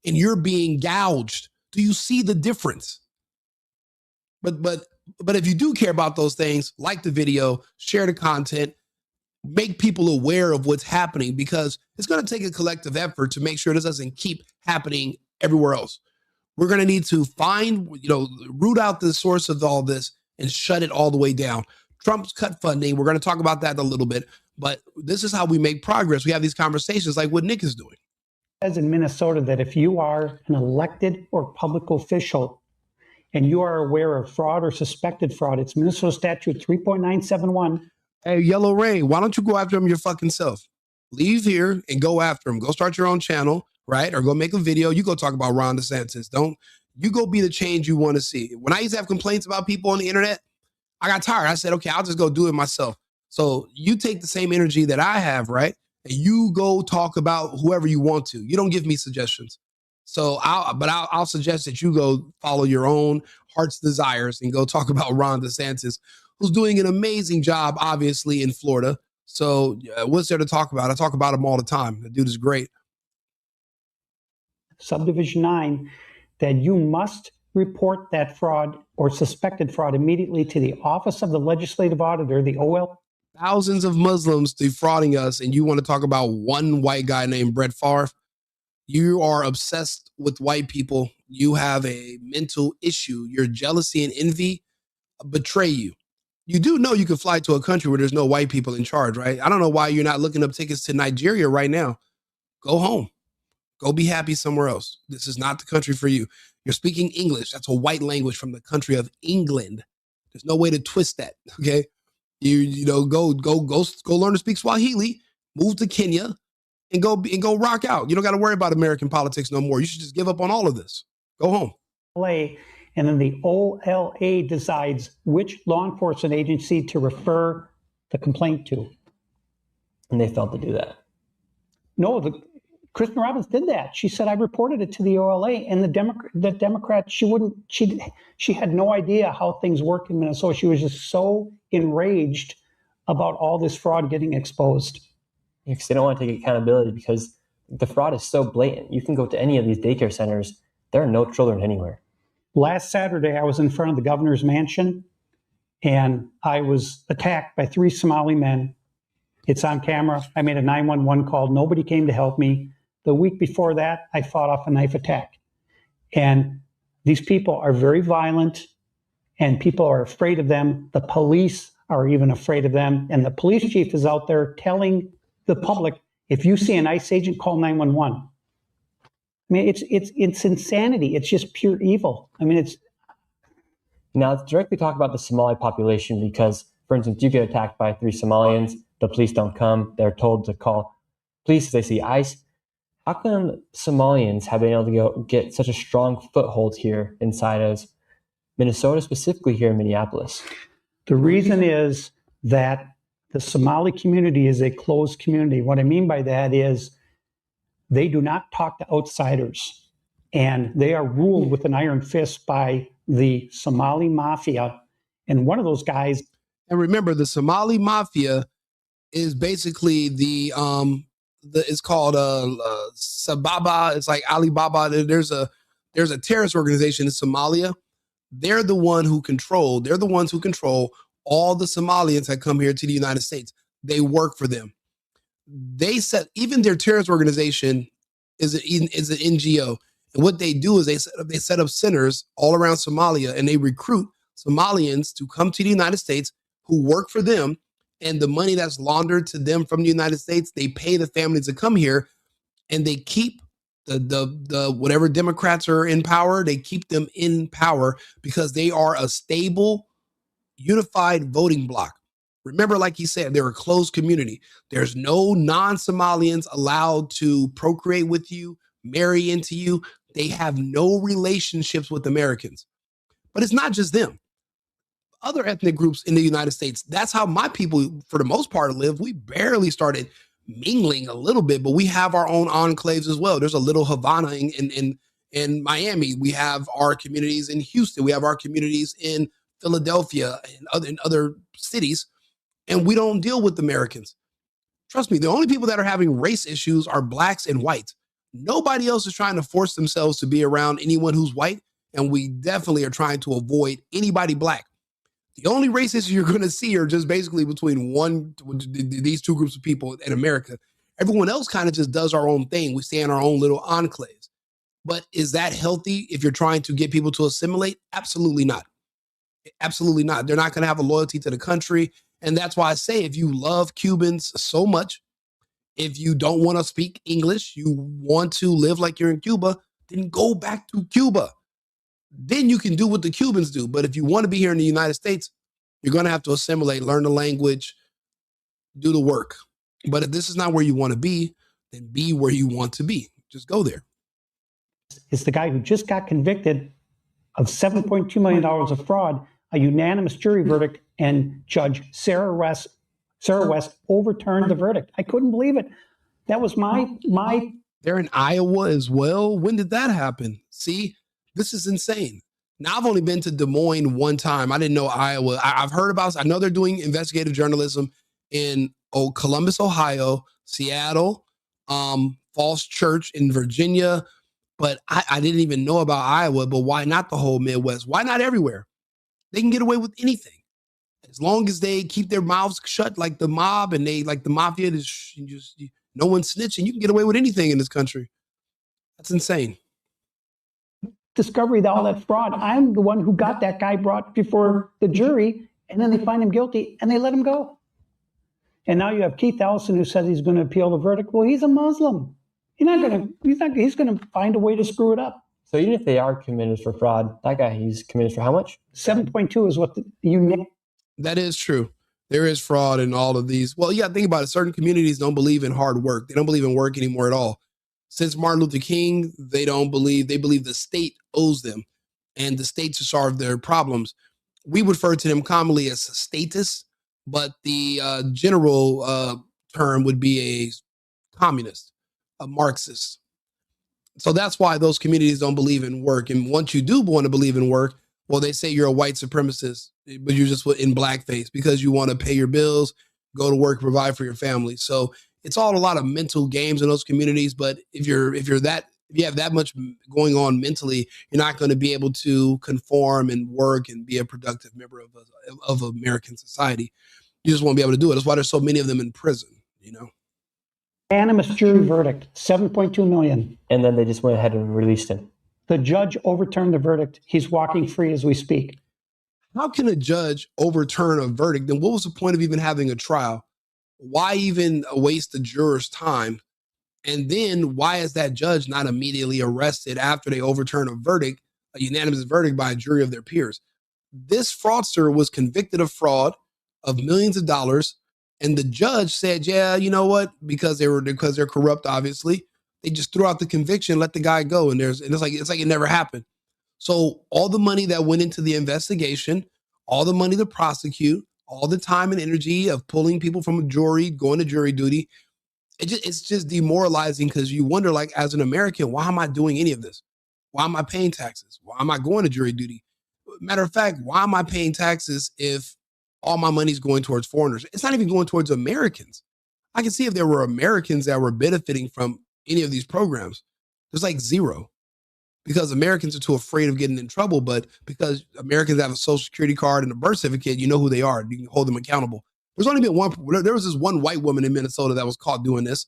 and you're being gouged. Do you see the difference? But if you do care about those things, like the video, share the content, make people aware of what's happening, because it's going to take a collective effort to make sure this doesn't keep happening everywhere else. We're going to need to find, root out the source of all this and shut it all the way down. Trump's cut funding. We're going to talk about that in a little bit, but this is how we make progress. We have these conversations like what Nick is doing. As in Minnesota, that if you are an elected or public official and you are aware of fraud or suspected fraud, it's Minnesota Statute 3.971. Hey, Yellow Rain, why don't you go after him your fucking self? Leave here and go after him. Go start your own channel, right? Or go make a video. You go talk about Ron DeSantis. You go be the change you want to see. When I used to have complaints about people on the internet, I got tired. I said, okay, I'll just go do it myself. So you take the same energy that I have, right? And you go talk about whoever you want to. You don't give me suggestions. So I'll suggest that you go follow your own heart's desires and go talk about Ron DeSantis, who's doing an amazing job, obviously, in Florida. So what's there to talk about? I talk about him all the time. The dude is great. Subdivision 9, that you must report that fraud or suspected fraud immediately to the Office of the Legislative Auditor, the OL. Thousands of Muslims defrauding us, and you want to talk about one white guy named Brett Favre? You are obsessed with white people. You have a mental issue. Your jealousy and envy betray you. You do know you can fly to a country where there's no white people in charge, right? I don't know why you're not looking up tickets to Nigeria right now. Go home. Go be happy somewhere else. This is not the country for you. You're speaking English. That's a white language from the country of England. There's no way to twist that, okay? Go learn to speak Swahili, move to Kenya, and go rock out. You don't got to worry about American politics no more. You should just give up on all of this. Go home. And then the OLA decides which law enforcement agency to refer the complaint to. And they failed to do that. No, Kristen Robbins did that. She said, I reported it to the OLA, and the Democrat, she had no idea how things work in Minnesota. She was just so enraged about all this fraud getting exposed. because they don't want to take accountability because the fraud is so blatant. You can go to any of these daycare centers. There are no children anywhere. Last Saturday, I was in front of the governor's mansion, and I was attacked by 3 Somali men. It's on camera. I made a 911 call. Nobody came to help me. The week before that, I fought off a knife attack. And these people are very violent, and people are afraid of them. The police are even afraid of them. And the police chief is out there telling the public, if you see an ICE agent, call 911. I mean, it's insanity. It's just pure evil. I mean, it's. Now, let's directly talk about the Somali population because, for instance, you get attacked by 3 Somalians, the police don't come, they're told to call police if they see ICE. How come Somalians have been able to get such a strong foothold here inside of Minnesota, specifically here in Minneapolis? The reason is that the Somali community is a closed community. What I mean by that is they do not talk to outsiders, and they are ruled with an iron fist by the Somali mafia. And one of those guys. And remember, the Somali mafia is basically it's called Sababa. It's like Alibaba. There's a terrorist organization in Somalia. They're the ones who control all the Somalians that come here to the United States. They work for them. Even their terrorist organization is an NGO. And what they do is they set up centers all around Somalia, and they recruit Somalians to come to the United States who work for them. And the money that's laundered to them from the United States, they pay the families to come here, and they keep the whatever Democrats are in power, they keep them in power because they are a stable, unified voting bloc. Remember, like he said, they're a closed community. There's no non-Somalians allowed to procreate with you, marry into you. They have no relationships with Americans. But it's not just them. Other ethnic groups in the United States, that's how my people, for the most part, live. We barely started mingling a little bit, but we have our own enclaves as well. There's a little Havana in Miami. We have our communities in Houston. We have our communities in Philadelphia and in other cities, and we don't deal with Americans. Trust me, the only people that are having race issues are blacks and whites. Nobody else is trying to force themselves to be around anyone who's white, and we definitely are trying to avoid anybody black. The only race issues you're going to see are just basically between these two groups of people in America. Everyone else kind of just does our own thing. We stay in our own little enclaves. But is that healthy if you're trying to get people to assimilate? Absolutely not. Absolutely not. They're not going to have a loyalty to the country. And that's why I say if you love Cubans so much, if you don't want to speak English, you want to live like you're in Cuba, then go back to Cuba. Then you can do what the Cubans do. But if you want to be here in the United States, you're going to have to assimilate, learn the language, do the work. But if this is not where you want to be, then be where you want to be. Just go there. It's the guy who just got convicted of $7.2 million of fraud, a unanimous jury verdict, and Judge Sarah West overturned the verdict. I couldn't believe it. That was my. They're in Iowa as well. When did that happen? See? This is insane. Now, I've only been to Des Moines one time. I didn't know Iowa. I've heard about, I know they're doing investigative journalism in Columbus, Ohio, Seattle, Falls Church in Virginia. But I didn't even know about Iowa. But why not the whole Midwest? Why not everywhere? They can get away with anything. As long as they keep their mouths shut like the mob and they like the mafia, just no one's snitching. You can get away with anything in this country. That's insane. Discovery that all that fraud. I'm the one who got that guy brought before the jury, and then they find him guilty and they let him go. And now you have Keith Ellison who says he's going to appeal the verdict. Well, he's a Muslim. He's going to find a way to screw it up. So even if they are committed for fraud, that guy, he's committed for how much? 7.2 is what you. That is true. There is fraud in all of these. Well, yeah, think about it. Certain communities don't believe in hard work. They don't believe in work anymore at all. Since Martin Luther King, they believe the state owes them and the state to solve their problems. We refer to them commonly as statists, but the general term would be a communist, a Marxist. So that's why those communities don't believe in work. And once you do want to believe in work, well, they say you're a white supremacist, but you're just in blackface because you want to pay your bills, go to work, provide for your family. So it's all a lot of mental games in those communities. But if you have that much going on mentally, you're not going to be able to conform and work and be a productive member of American society. You just won't be able to do it. That's why there's so many of them in prison, you know. Unanimous jury verdict, 7.2 million. And then they just went ahead and released him. The judge overturned the verdict. He's walking free as we speak. How can a judge overturn a verdict? Then what was the point of even having a trial? Why even waste the juror's time? And then why is that judge not immediately arrested after they overturn a verdict, a unanimous verdict by a jury of their peers? This fraudster was convicted of fraud of millions of dollars. And the judge said, yeah, you know what? Because they're corrupt, obviously. They just threw out the conviction, let the guy go. And it's like it never happened. So all the money that went into the investigation, all the money to prosecute, all the time and energy of pulling people from a jury, going to jury duty, it's just demoralizing, because you wonder, like, as an American, why am I doing any of this? Why am I paying taxes? Why am I going to jury duty? Matter of fact, why am I paying taxes if all my money's going towards foreigners? It's not even going towards Americans. I can see if there were Americans that were benefiting from any of these programs. There's like zero, because Americans are too afraid of getting in trouble. But because Americans have a social security card and a birth certificate, you know who they are. You can hold them accountable. There was this one white woman in Minnesota that was caught doing this,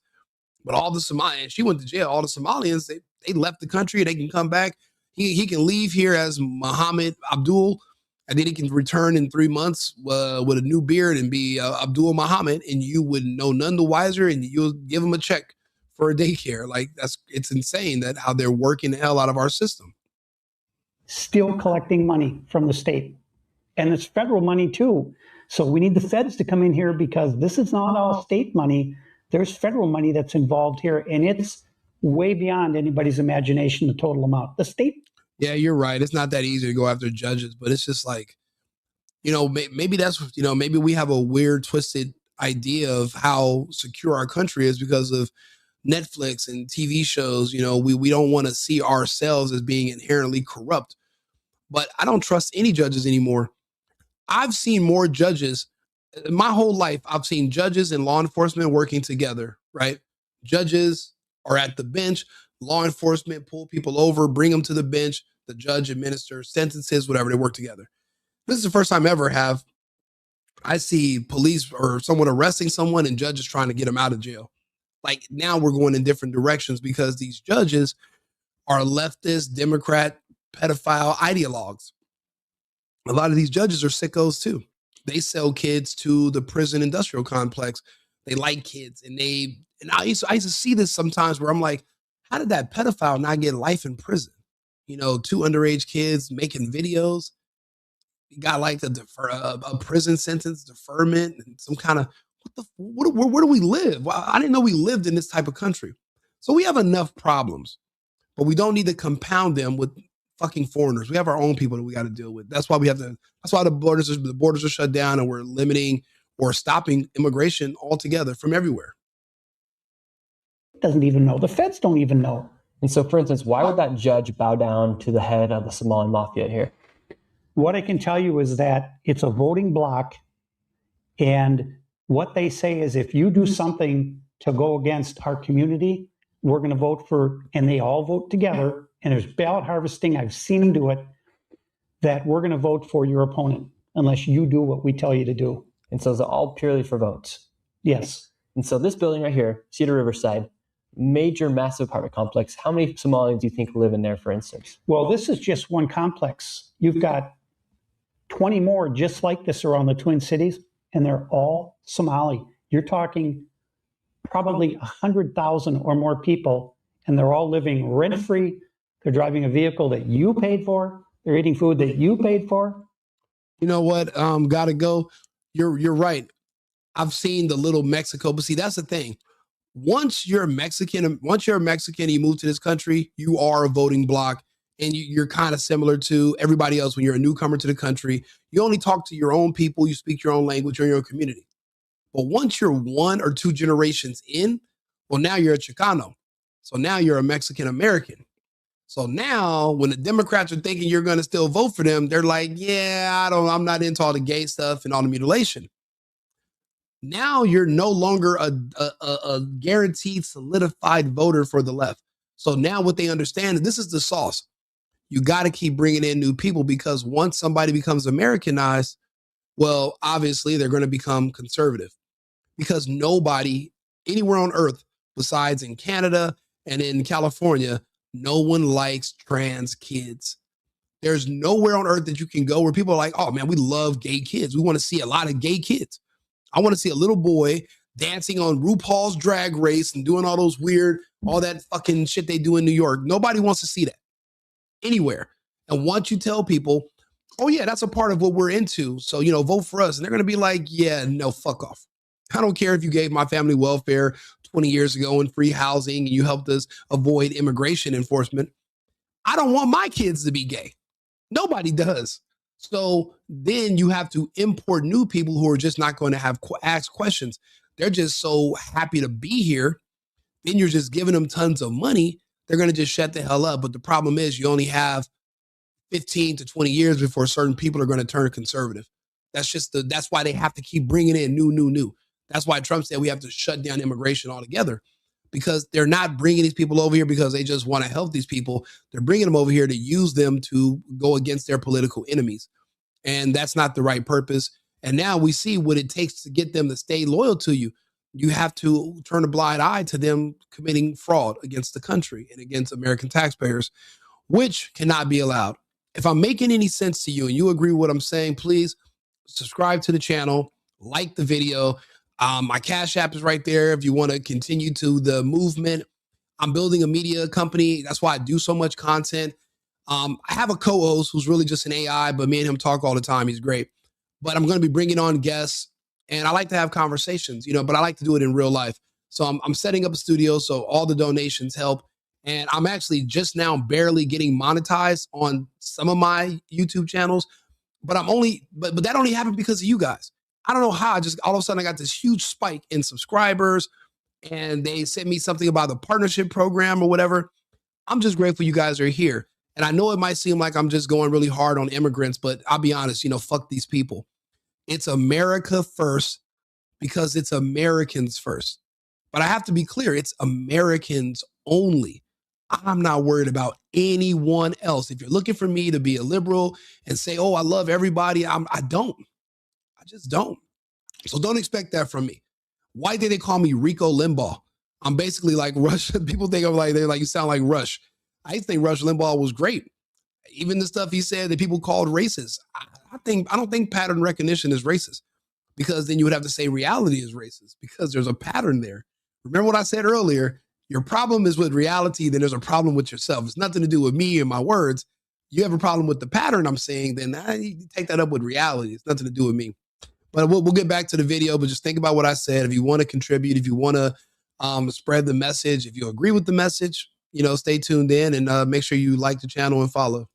but all the Somalians, she went to jail. All the Somalians, they left the country. They can come back. He can leave here as Muhammad Abdul, and then he can return in 3 months with a new beard and be Abdul Muhammad, and you would know none the wiser, and you'll give him a check for a daycare. Like, it's insane that how they're working the hell out of our system. Still collecting money from the state. And it's federal money too. So we need the feds to come in here, because this is not all state money. There's federal money that's involved here, and it's way beyond anybody's imagination, the total amount. The state. Yeah, you're right. It's not that easy to go after judges, but it's just like, maybe that's, maybe we have a weird, twisted idea of how secure our country is because of Netflix and TV shows. We don't want to see ourselves as being inherently corrupt. But I don't trust any judges anymore. I've seen more judges my whole life. I've seen judges and law enforcement working together, right? Judges are at the bench, law enforcement pull people over, bring them to the bench, the judge administers sentences, whatever, they work together. This is the first time ever I see police or someone arresting someone and judges trying to get them out of jail. Like, now we're going in different directions because these judges are leftist, Democrat, pedophile ideologues. A lot of these judges are sickos too. They sell kids to the prison industrial complex. They like kids, and I used to see this sometimes where I'm like, how did that pedophile not get life in prison? 2 underage kids making videos. He got like a prison sentence deferment and some kind of where do we live? Well, I didn't know we lived in this type of country. So we have enough problems, but we don't need to compound them with fucking foreigners. We have our own people that we got to deal with. That's why the borders are shut down, and we're limiting or stopping immigration altogether from everywhere. Doesn't even know. The feds don't even know. And so, for instance, why would that judge bow down to the head of the Somali mafia here? What I can tell you is that it's a voting bloc, and what they say is, if you do something to go against our community, we're going to vote for, and they all vote together, and there's ballot harvesting, I've seen them do it, that we're going to vote for your opponent unless you do what we tell you to do. And so it's all purely for votes? Yes. And so this building right here, Cedar Riverside, major, massive apartment complex. How many Somalians do you think live in there, for instance? Well, this is just one complex. You've got 20 more just like this around the Twin Cities, and they're all Somali. You're talking probably 100,000 or more people, and they're all living rent-free. They're driving a vehicle that you paid for. They're eating food that you paid for. You know what? Gotta go. You're right. I've seen the little Mexico, but see, that's the thing. Once you're a Mexican, you move to this country, you are a voting bloc, and you're kind of similar to everybody else. When you're a newcomer to the country, you only talk to your own people, you speak your own language, you're in your community. But once you're 1 or 2 generations in, well, now you're a Chicano. So now you're a Mexican American. So now when the Democrats are thinking you're going to still vote for them, they're like, yeah, I'm not into all the gay stuff and all the mutilation. Now you're no longer a guaranteed solidified voter for the left. So now what they understand is this is the sauce. You got to keep bringing in new people, because once somebody becomes Americanized, well, obviously they're going to become conservative, because nobody anywhere on earth besides in Canada and in California, no one likes trans kids. There's nowhere on earth that you can go where people are like, oh man, we love gay kids. We want to see a lot of gay kids. I want to see a little boy dancing on RuPaul's Drag Race and doing all those weird, all that fucking shit they do in New York. Nobody wants to see that anywhere. And once you tell people, oh yeah, that's a part of what we're into, so, vote for us. And they're going to be like, yeah, no, fuck off. I don't care if you gave my family welfare 20 years ago and free housing and you helped us avoid immigration enforcement. I don't want my kids to be gay. Nobody does. So then you have to import new people who are just not going to have ask questions. They're just so happy to be here. Then you're just giving them tons of money. They're going to just shut the hell up. But the problem is you only have 15 to 20 years before certain people are going to turn conservative. That's why they have to keep bringing in new. That's why Trump said we have to shut down immigration altogether, because they're not bringing these people over here because they just want to help these people. They're bringing them over here to use them to go against their political enemies. And that's not the right purpose. And now we see what it takes to get them to stay loyal to you. You have to turn a blind eye to them committing fraud against the country and against American taxpayers, which cannot be allowed. If I'm making any sense to you and you agree with what I'm saying, please subscribe to the channel, like the video. My Cash App is right there if you want to continue to the movement. I'm building a media company. That's why I do so much content. I have a co-host who's really just an AI, but me and him talk all the time. He's great. But I'm going to be bringing on guests, and I like to have conversations, but I like to do it in real life. So I'm setting up a studio, so all the donations help. And I'm actually just now barely getting monetized on some of my YouTube channels, but but that only happened because of you guys. I don't know how. All of a sudden I got this huge spike in subscribers, and they sent me something about the partnership program or whatever. I'm just grateful you guys are here. And I know it might seem like I'm just going really hard on immigrants, but I'll be honest, fuck these people. It's America first because it's Americans first. But I have to be clear, it's Americans only. I'm not worried about anyone else. If you're looking for me to be a liberal and say, oh, I love everybody, I don't. I just don't. So don't expect that from me. Why did they call me Rico Limbaugh? I'm basically like Rush. People think I'm like, they're like, you sound like Rush. I think Rush Limbaugh was great. Even the stuff he said that people called racist. I don't think pattern recognition is racist, because then you would have to say reality is racist because there's a pattern there. Remember what I said earlier? Your problem is with reality, then there's a problem with yourself. It's nothing to do with me and my words. You have a problem with the pattern I'm saying, then you take that up with reality. It's nothing to do with me. But we'll get back to the video, but just think about what I said. If you want to contribute, if you want to spread the message, if you agree with the message, stay tuned in and make sure you like the channel and follow.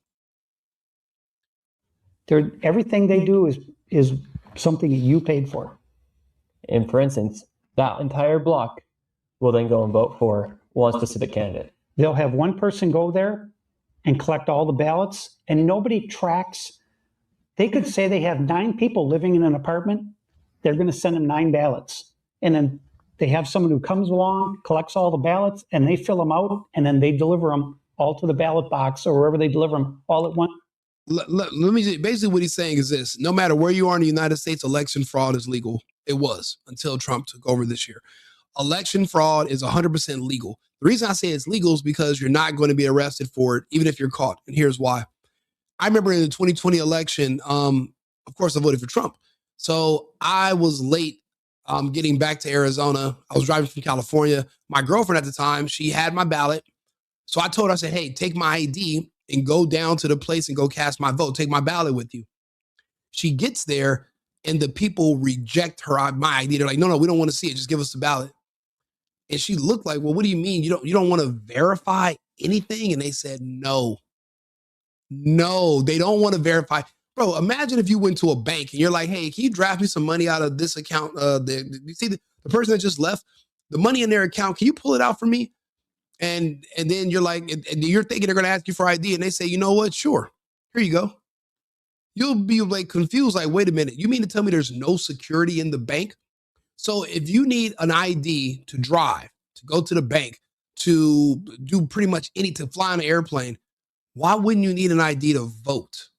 Everything they do is something you paid for. And for instance, that entire block will then go and vote for one specific candidate. They'll have one person go there and collect all the ballots, and nobody tracks. They could say they have 9 people living in an apartment. They're going to send them 9 ballots. And then they have someone who comes along, collects all the ballots, and they fill them out, and then they deliver them all to the ballot box or wherever they deliver them all at once. Let me see. Basically what he's saying is this: no matter where you are in the United States, election fraud is legal. It was until Trump took over this year. Election fraud is 100% legal. The reason I say it's legal is because you're not going to be arrested for it, even if you're caught. And here's why. I remember in the 2020 election, of course, I voted for Trump. So I was late getting back to Arizona. I was driving from California. My girlfriend at the time, she had my ballot. So I told her, I said, hey, take my ID and go down to the place and go cast my vote. Take my ballot with you. She gets there and the people reject my ID. They're like, no, we don't want to see it. Just give us the ballot. And she looked like, well, what do you mean? You don't want to verify anything? And they said, no, they don't want to verify. Bro, imagine if you went to a bank and you're like, hey, can you draft me some money out of this account? You see the person that just left, the money in their account, can you pull it out for me? And then you're like, and you're thinking they're going to ask you for ID. And they say, you know what? Sure. Here you go. You'll be like confused. Like, wait a minute. You mean to tell me there's no security in the bank? So if you need an ID to drive, to go to the bank, to do pretty much to fly on an airplane, why wouldn't you need an ID to vote?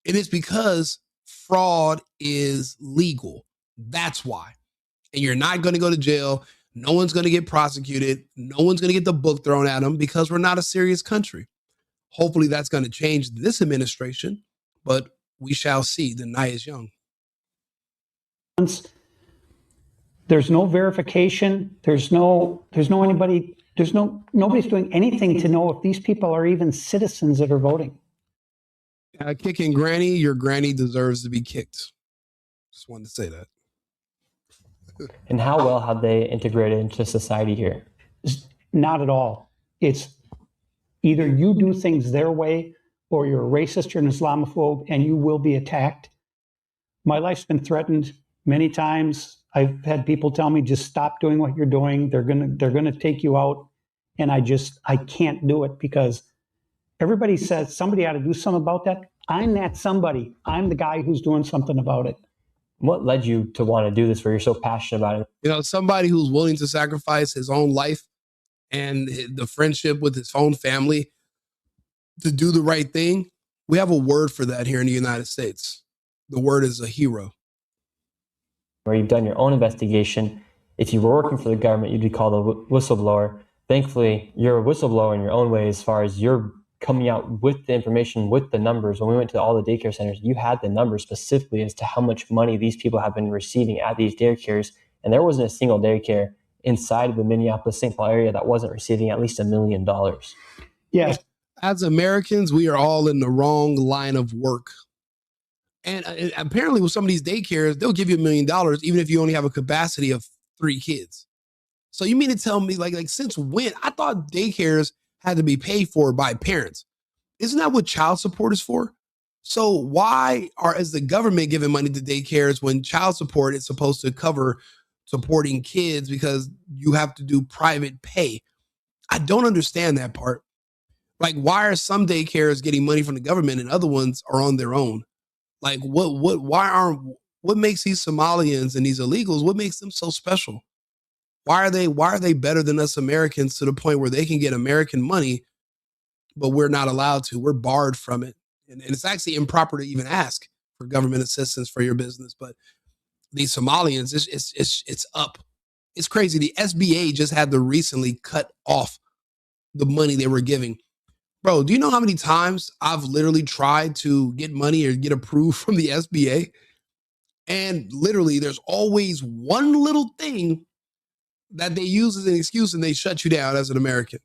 And it's because fraud is legal. That's why. And you're not going to go to jail. No one's going to get prosecuted. No one's going to get the book thrown at them because we're not a serious country. Hopefully that's going to change this administration, but we shall see. The night is young. There's no verification. Nobody's doing anything to know if these people are even citizens that are voting. Kicking granny, your granny deserves to be kicked. Just wanted to say that. And how well have they integrated into society here? Not at all. It's either you do things their way or you're a racist, you're an Islamophobe, and you will be attacked. My life's been threatened many times. I've had people tell me, just stop doing what you're doing. They're gonna take you out. And I can't do it because everybody says somebody ought to do something about that. I'm that somebody. I'm the guy who's doing something about it. What led you to want to do this where you're so passionate about it? Somebody who's willing to sacrifice his own life and the friendship with his own family to do the right thing. We have a word for that here in the United States. The word is a hero. Where you've done your own investigation. If you were working for the government, you'd be called a whistleblower. Thankfully, you're a whistleblower in your own way as far as you're coming out with the information, with the numbers. When we went to all the daycare centers, you had the numbers specifically as to how much money these people have been receiving at these daycares. And there wasn't a single daycare inside of the Minneapolis-St. Paul area that wasn't receiving at least $1 million. Yes. As Americans, we are all in the wrong line of work. And apparently with some of these daycares, they'll give you $1 million even if you only have a capacity of 3 kids. So you mean to tell me, like since when? I thought daycares had to be paid for by parents. Isn't that what child support is for? So why is the government giving money to daycares when child support is supposed to cover supporting kids because you have to do private pay? I don't understand that part. Like, why are some daycares getting money from the government and other ones are on their own? Like, what makes these Somalians and these illegals, what makes them so special? Why are they better than us Americans to the point where they can get American money, but we're not allowed to? We're barred from it. And it's actually improper to even ask for government assistance for your business. But these Somalians, it's up. It's crazy. The SBA just had to recently cut off the money they were giving. Bro, do you know how many times I've literally tried to get money or get approved from the SBA? And literally, there's always one little thing that they use as an excuse and they shut you down as an American.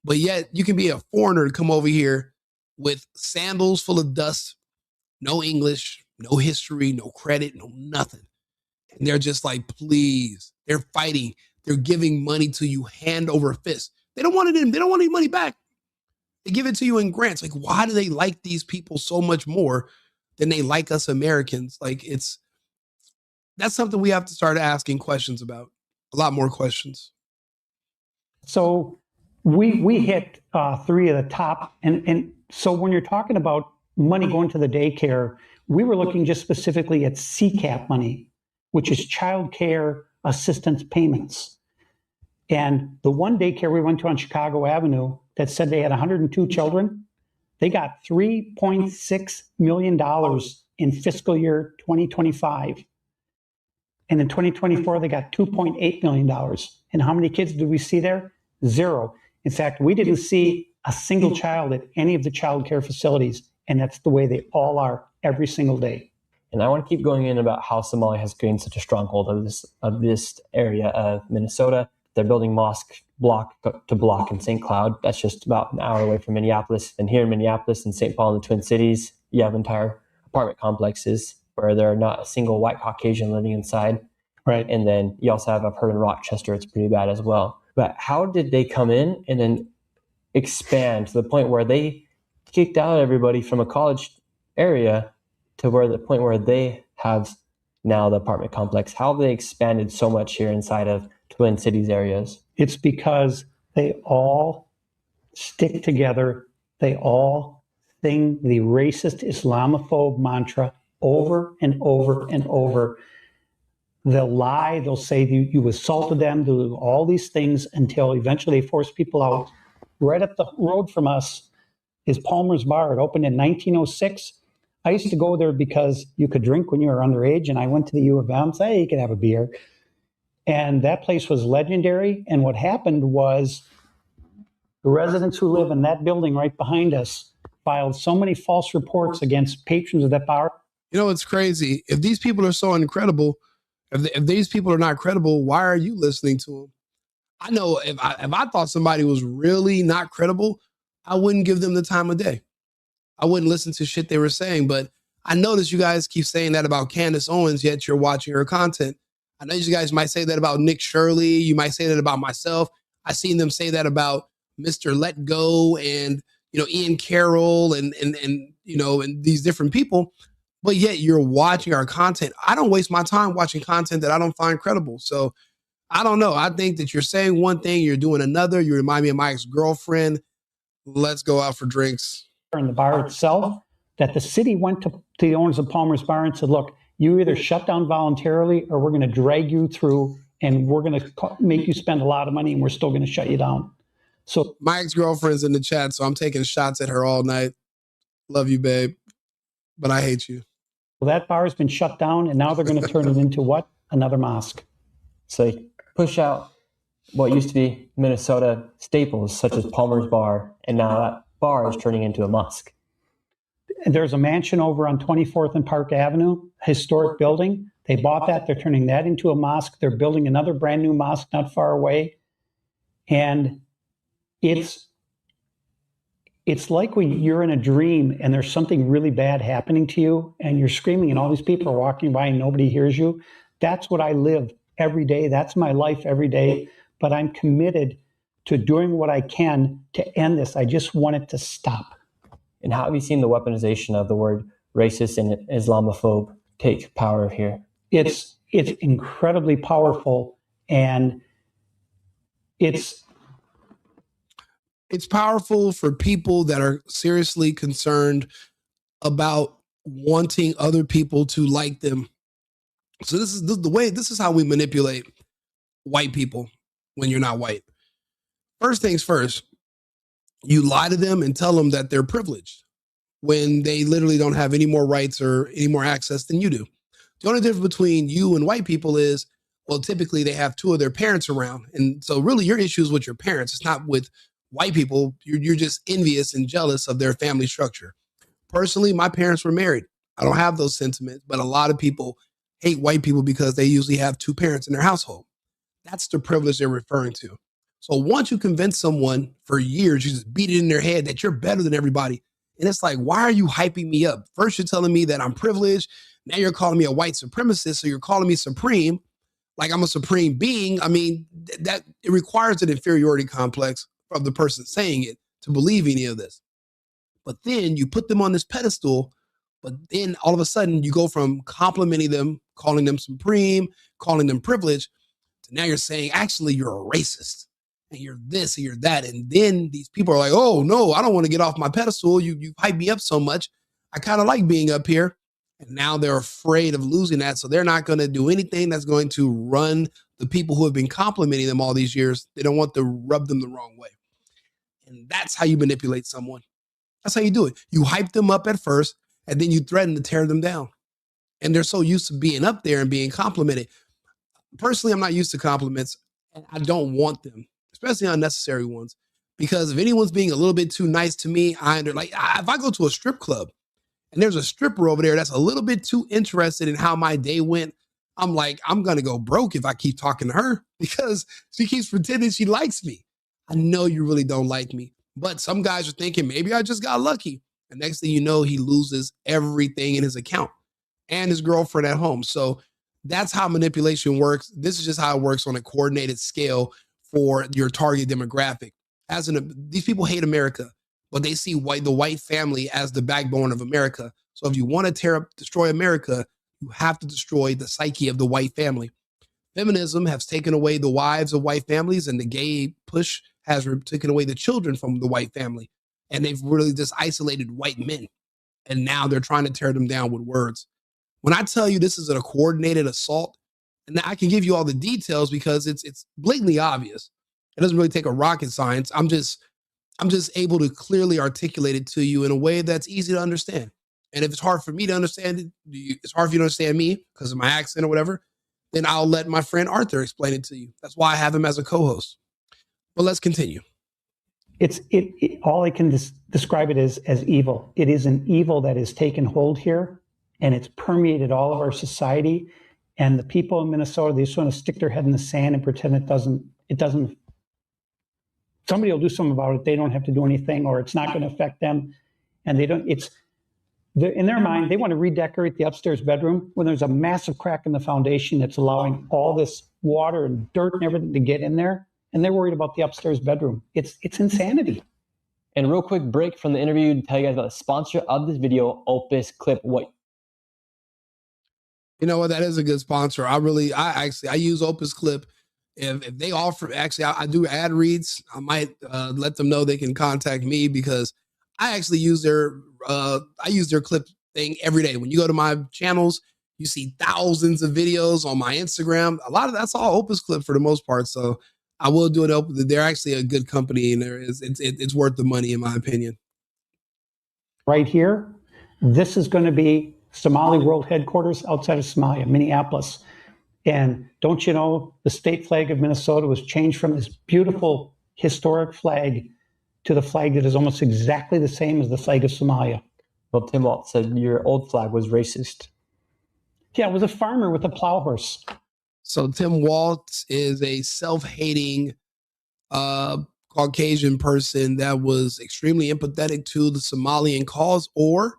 But yet you can be a foreigner to come over here with sandals full of dust, no English, no history, no credit, no nothing. And they're just like, please, they're fighting. They're giving money to you hand over fist. They don't want it in. They don't want any money back. They give it to you in grants. Like, why do they like these people so much more than they like us Americans? Like, that's something we have to start asking questions about. A lot more questions. So we hit 3 of the top. And so when you're talking about money going to the daycare, we were looking just specifically at CCAP money, which is child care assistance payments. And the one daycare we went to on Chicago Avenue that said they had 102 children, they got $3.6 million in fiscal year 2025. And in 2024, they got $2.8 million. And how many kids did we see there? 0. In fact, we didn't see a single child at any of the child care facilities. And that's the way they all are every single day. And I want to keep going in about how Somalia has gained such a stronghold of this area of Minnesota. They're building mosque block to block in St. Cloud. That's just about an hour away from Minneapolis. And here in Minneapolis and St. Paul and the Twin Cities, you have entire apartment complexes where there are not a single white Caucasian living inside. Right. And then you also have, I've heard in Rochester, it's pretty bad as well. But how did they come in and then expand to the point where they kicked out everybody from a college area to where the point where they have now the apartment complex? How have they expanded so much here inside of Twin Cities areas? It's because they all stick together. They all sing the racist Islamophobe mantra over and over and over. They'll lie. They'll say you assaulted them, do all these things until eventually they force people out. Right up the road from us is Palmer's Bar. It opened in 1906. I used to go there because you could drink when you were underage, and I went to the U of M, say, hey, you could have a beer. And that place was legendary. And what happened was the residents who live in that building right behind us filed so many false reports against patrons of that bar. You know, it's crazy. If these people are so incredible, if these people are not credible, why are you listening to them? I know if I thought somebody was really not credible, I wouldn't give them the time of day. I wouldn't listen to shit they were saying. But I notice you guys keep saying that about Candace Owens, yet you're watching her content. I know you guys might say that about Nick Shirley. You might say that about myself. I've seen them say that about Mr. Let Go and, you know, Ian Carroll and you know, and these different people. But yet you're watching our content. I don't waste my time watching content that I don't find credible. So I don't know. I think that you're saying one thing, you're doing another. You remind me of my ex-girlfriend. Let's go out for drinks. In the bar itself, that the city went to the owners of Palmer's Bar and said, look, you either shut down voluntarily or we're going to drag you through and we're going to make you spend a lot of money and we're still going to shut you down. So my ex-girlfriend's in the chat, so I'm taking shots at her all night. Love you, babe, but I hate you. Well, that bar has been shut down, and now they're going to turn it into what? Another mosque. So they push out what used to be Minnesota staples, such as Palmer's Bar, and now that bar is turning into a mosque. There's a mansion over on 24th and Park Avenue, historic building. They bought that. They're turning that into a mosque. They're building another brand new mosque not far away. And it's like when you're in a dream and there's something really bad happening to you and you're screaming and all these people are walking by and nobody hears you. That's what I live every day. That's my life every day. But I'm committed to doing what I can to end this. I just want it to stop. And how have you seen the weaponization of the word racist and Islamophobe take power here? It's incredibly powerful, and it's powerful for people that are seriously concerned about wanting other people to like them. So this is how we manipulate white people when you're not white. First things first, you lie to them and tell them that they're privileged when they literally don't have any more rights or any more access than you do. The only difference between you and white people is, well, typically they have two of their parents around. And so really your issue is with your parents. It's not with white people. You're just envious and jealous of their family structure. Personally, my parents were married. I don't have those sentiments, but a lot of people hate white people because they usually have two parents in their household. That's the privilege they're referring to. So once you convince someone for years, you just beat it in their head that you're better than everybody. And it's like, why are you hyping me up? First, you're telling me that I'm privileged. Now you're calling me a white supremacist. So you're calling me supreme, like I'm a supreme being. I mean, that it requires an inferiority complex of the person saying it to believe any of this. But then you put them on this pedestal, but then all of a sudden you go from complimenting them, calling them supreme, calling them privileged, to now you're saying, actually, you're a racist. And you're this and you're that. And then these people are like, oh, no, I don't want to get off my pedestal. You hype me up so much. I kind of like being up here. And now they're afraid of losing that. So they're not going to do anything that's going to run the people who have been complimenting them all these years. They don't want to rub them the wrong way. And that's how you manipulate someone. That's how you do it. You hype them up at first, and then you threaten to tear them down. And they're so used to being up there and being complimented. Personally, I'm not used to compliments, and I don't want them, especially unnecessary ones, because if anyone's being a little bit too nice to me, if I go to a strip club and there's a stripper over there that's a little bit too interested in how my day went, I'm like, I'm going to go broke if I keep talking to her because she keeps pretending she likes me. I know you really don't like me, but some guys are thinking maybe I just got lucky. And next thing you know, he loses everything in his account and his girlfriend at home. So that's how manipulation works. This is just how it works on a coordinated scale for your target demographic. These people hate America, but they see the white family as the backbone of America. So if you want to destroy America, you have to destroy the psyche of the white family. Feminism has taken away the wives of white families, and the gay push has taken away the children from the white family. And they've really just isolated white men. And now they're trying to tear them down with words. When I tell you this is a coordinated assault, And I can give you all the details because it's blatantly obvious. It doesn't really take a rocket science. I'm just able to clearly articulate it to you in a way that's easy to understand. And if it's hard for me to understand it, it's hard for you to understand me because of my accent or whatever, then I'll let my friend Arthur explain it to you. That's why I have him as a co-host. But let's continue. All I can describe it as evil. It is an evil that has taken hold here, and it's permeated all of our society. And the people in Minnesota, they just want to stick their head in the sand and pretend it doesn't. Somebody will do something about it. They don't have to do anything, or it's not going to affect them. And they don't. In their mind, they want to redecorate the upstairs bedroom when there's a massive crack in the foundation that's allowing all this water and dirt and everything to get in there. And they're worried about the upstairs bedroom. It's insanity. And a real quick break from the interview to tell you guys about the sponsor of this video, Opus Clip. You know what? That is a good sponsor. I use Opus Clip. If they offer, actually, I do ad reads. I might let them know they can contact me because I actually use their clip thing every day. When you go to my channels, you see thousands of videos on my Instagram. A lot of that's all Opus Clip for the most part. So I will do it. They're actually a good company, and it's worth the money in my opinion. Right here, this is going to be Somali World Headquarters outside of Somalia, Minneapolis. And don't you know, the state flag of Minnesota was changed from this beautiful historic flag to the flag that is almost exactly the same as the flag of Somalia. Well, Tim Waltz said your old flag was racist. Yeah, it was a farmer with a plow horse. So Tim Waltz is a self-hating Caucasian person that was extremely empathetic to the Somalian cause, or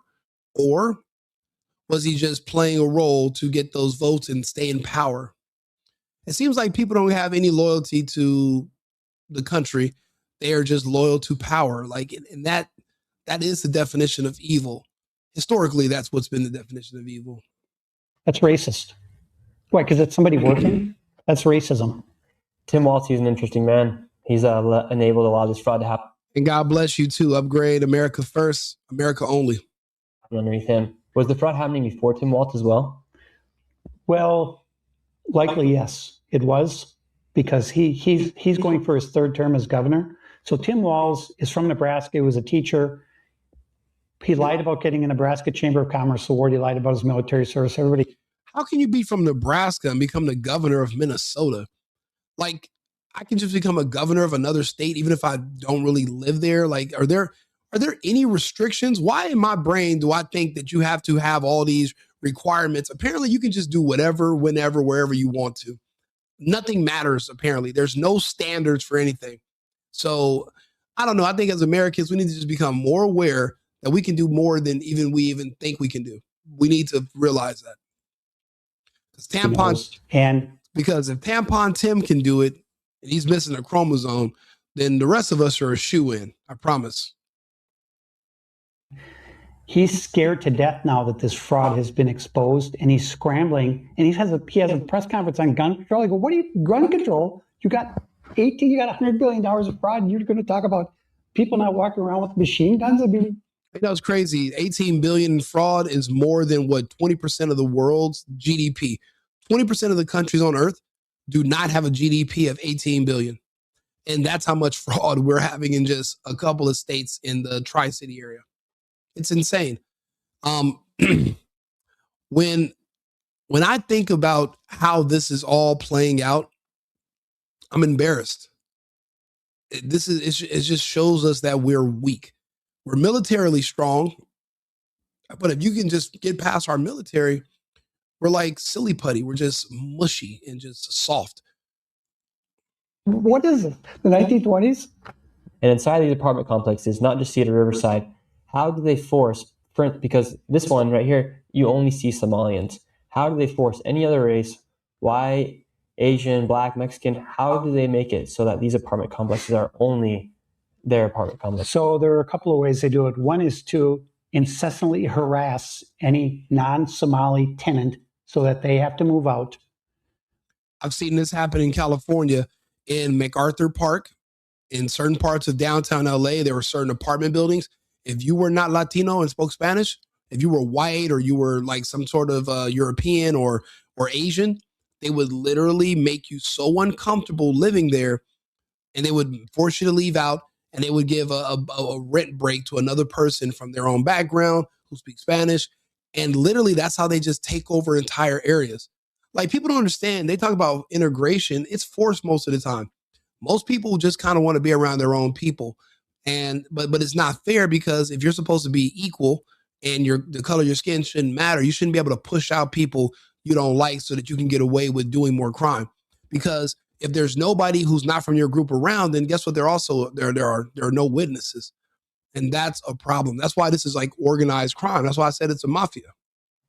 was he just playing a role to get those votes and stay in power? It seems like people don't have any loyalty to the country. They are just loyal to power. And that is the definition of evil. Historically, that's what's been the definition of evil. That's racist. Why? Because it's somebody working? That's racism. Tim Waltz, he's an interesting man. He's enabled a lot of this fraud to happen. And God bless you too. Upgrade America first, America only. Underneath him. Was the fraud happening before Tim Waltz as well? Well, likely yes, it was, because he's going for his third term as governor. So Tim Walz is from Nebraska. He was a teacher. He lied about getting a Nebraska Chamber of Commerce award. He lied about his military service. Everybody. How can you be from Nebraska and become the governor of Minnesota? Like, I can just become a governor of another state, even if I don't really live there. Like, are there any restrictions? Why in my brain do I think that you have to have all these requirements? Apparently, you can just do whatever, whenever, wherever you want to. Nothing matters, apparently. There's no standards for anything. So, I don't know. I think as Americans, we need to just become more aware that we can do more than we even think we can do. We need to realize that. Because if Tampon Tim can do it, and he's missing a chromosome, then the rest of us are a shoe-in. I promise. He's scared to death now that this fraud has been exposed, and he's scrambling. And he has a press conference on gun control. I go, what are you, gun control? You got $100 billion of fraud, and you're going to talk about people not walking around with machine guns? It's crazy. 18 billion in fraud is more than 20% of the world's GDP. 20% of the countries on earth do not have a GDP of 18 billion. And that's how much fraud we're having in just a couple of states in the Tri-City area. It's insane. When I think about how this is all playing out, I'm embarrassed. It just shows us that we're weak. We're militarily strong, but if you can just get past our military, we're like silly putty. We're just mushy and just soft. What is it? The 1920s? And inside these apartment complexes, not just Cedar Riverside, how do they force, because this one right here, you only see Somalians. How do they force any other race, white, Asian, black, Mexican, how do they make it so that these apartment complexes are only their apartment complex? So there are a couple of ways they do it. One is to incessantly harass any non-Somali tenant so that they have to move out. I've seen this happen in California, in MacArthur Park, in certain parts of downtown LA. There were certain apartment buildings. If you were not Latino and spoke Spanish, if you were white or you were like some sort of European or Asian, They would literally make you so uncomfortable living there, and they would force you to leave out, and they would give a rent break to another person from their own background who speaks Spanish. And literally, that's how they just take over entire areas. Like, people don't understand. They talk about integration. It's forced most of the time. Most people just kind of want to be around their own people. And but it's not fair, because if you're supposed to be equal and the color of your skin shouldn't matter, you shouldn't be able to push out people you don't like so that you can get away with doing more crime. Because if there's nobody who's not from your group around, then guess what? There are no witnesses. And that's a problem. That's why this is like organized crime. That's why I said it's a mafia.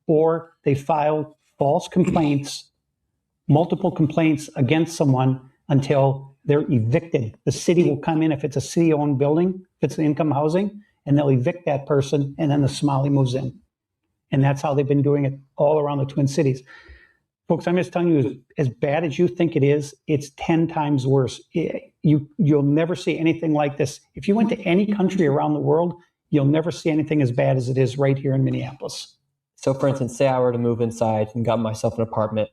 Or they file false complaints, multiple complaints against someone until they're evicted. The city will come in, if it's a city-owned building, if it's income housing, and they'll evict that person, and then the Somali moves in. And that's how they've been doing it all around the Twin Cities. Folks, I'm just telling you, as bad as you think it is, it's 10 times worse. You'll never see anything like this. If you went to any country around the world, you'll never see anything as bad as it is right here in Minneapolis. So for instance, say I were to move inside and got myself an apartment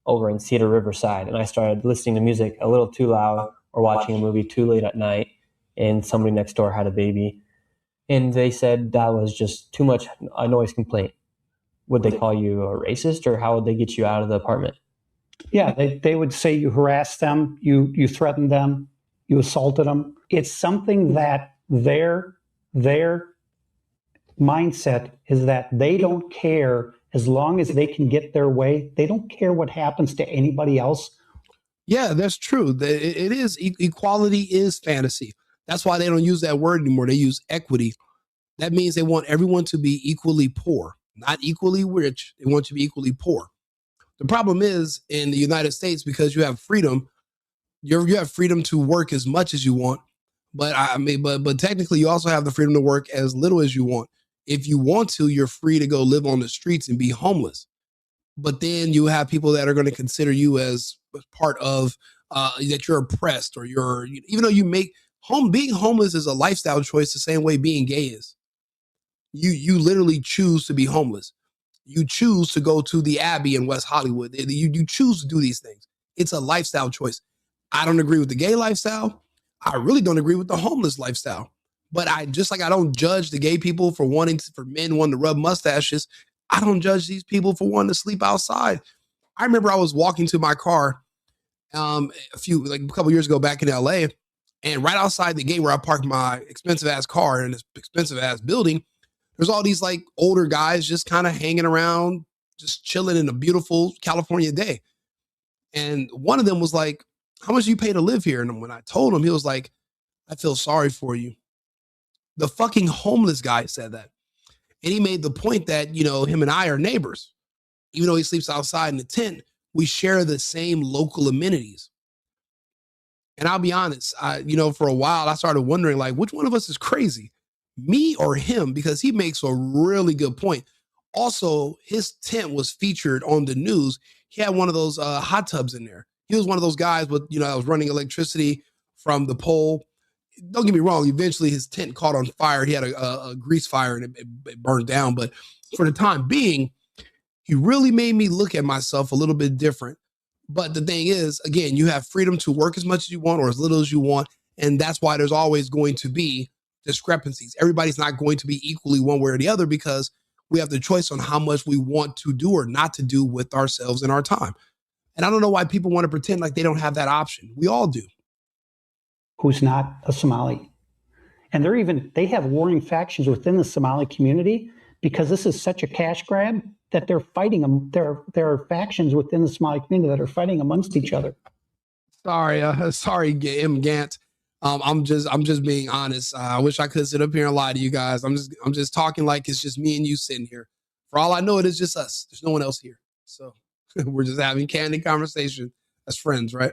over in Cedar Riverside, and I started listening to music a little too loud or watching a movie too late at night, and somebody next door had a baby, and they said that was just too much a noise complaint. Would they call you a racist, or how would they get you out of the apartment? Yeah, they would say you harassed them, you threatened them, you assaulted them. It's something that their mindset is that they don't care as long as they can get their way. They don't care what happens to anybody else. Yeah, that's true. It is, equality is fantasy. That's why they don't use that word anymore. They use equity. That means they want everyone to be equally poor, not equally rich. They want you to be equally poor. The problem is, in the United States, because you have freedom, you have freedom to work as much as you want. But but technically, you also have the freedom to work as little as you want. If you want to, you're free to go live on the streets and be homeless. But then you have people that are going to consider you as part of that you're oppressed, or even though being homeless is a lifestyle choice, the same way being gay is. You literally choose to be homeless. You choose to go to the Abbey in West Hollywood. You choose to do these things. It's a lifestyle choice. I don't agree with the gay lifestyle. I really don't agree with the homeless lifestyle. But I don't judge the gay people for men wanting to rub mustaches. I don't judge these people for wanting to sleep outside. I remember I was walking to my car a couple years ago back in LA, and right outside the gate where I parked my expensive ass car in this expensive ass building, there's all these like older guys just kind of hanging around, just chilling in a beautiful California day. And one of them was like, "How much do you pay to live here?" And when I told him, he was like, "I feel sorry for you." The fucking homeless guy said that. And he made the point that, him and I are neighbors. Even though he sleeps outside in the tent, we share the same local amenities. And I'll be honest, for a while, I started wondering, like, which one of us is crazy, me or him? Because he makes a really good point. Also, his tent was featured on the news. He had one of those hot tubs in there. He was one of those guys with, that was running electricity from the pole. Don't get me wrong. Eventually, his tent caught on fire. He had a grease fire, and it burned down. But for the time being, he really made me look at myself a little bit different. But the thing is, again, you have freedom to work as much as you want or as little as you want. And that's why there's always going to be discrepancies. Everybody's not going to be equally one way or the other, because we have the choice on how much we want to do or not to do with ourselves and our time. And I don't know why people want to pretend like they don't have that option. We all do. Who's not a Somali. And they have warring factions within the Somali community, because this is such a cash grab that they're fighting them. There are factions within the Somali community that are fighting amongst each other. Sorry, M. Gant. I'm just being honest. I wish I could sit up here and lie to you guys. I'm just talking like it's just me and you sitting here. For all I know, it is just us. There's no one else here. So we're just having candid conversation as friends, right?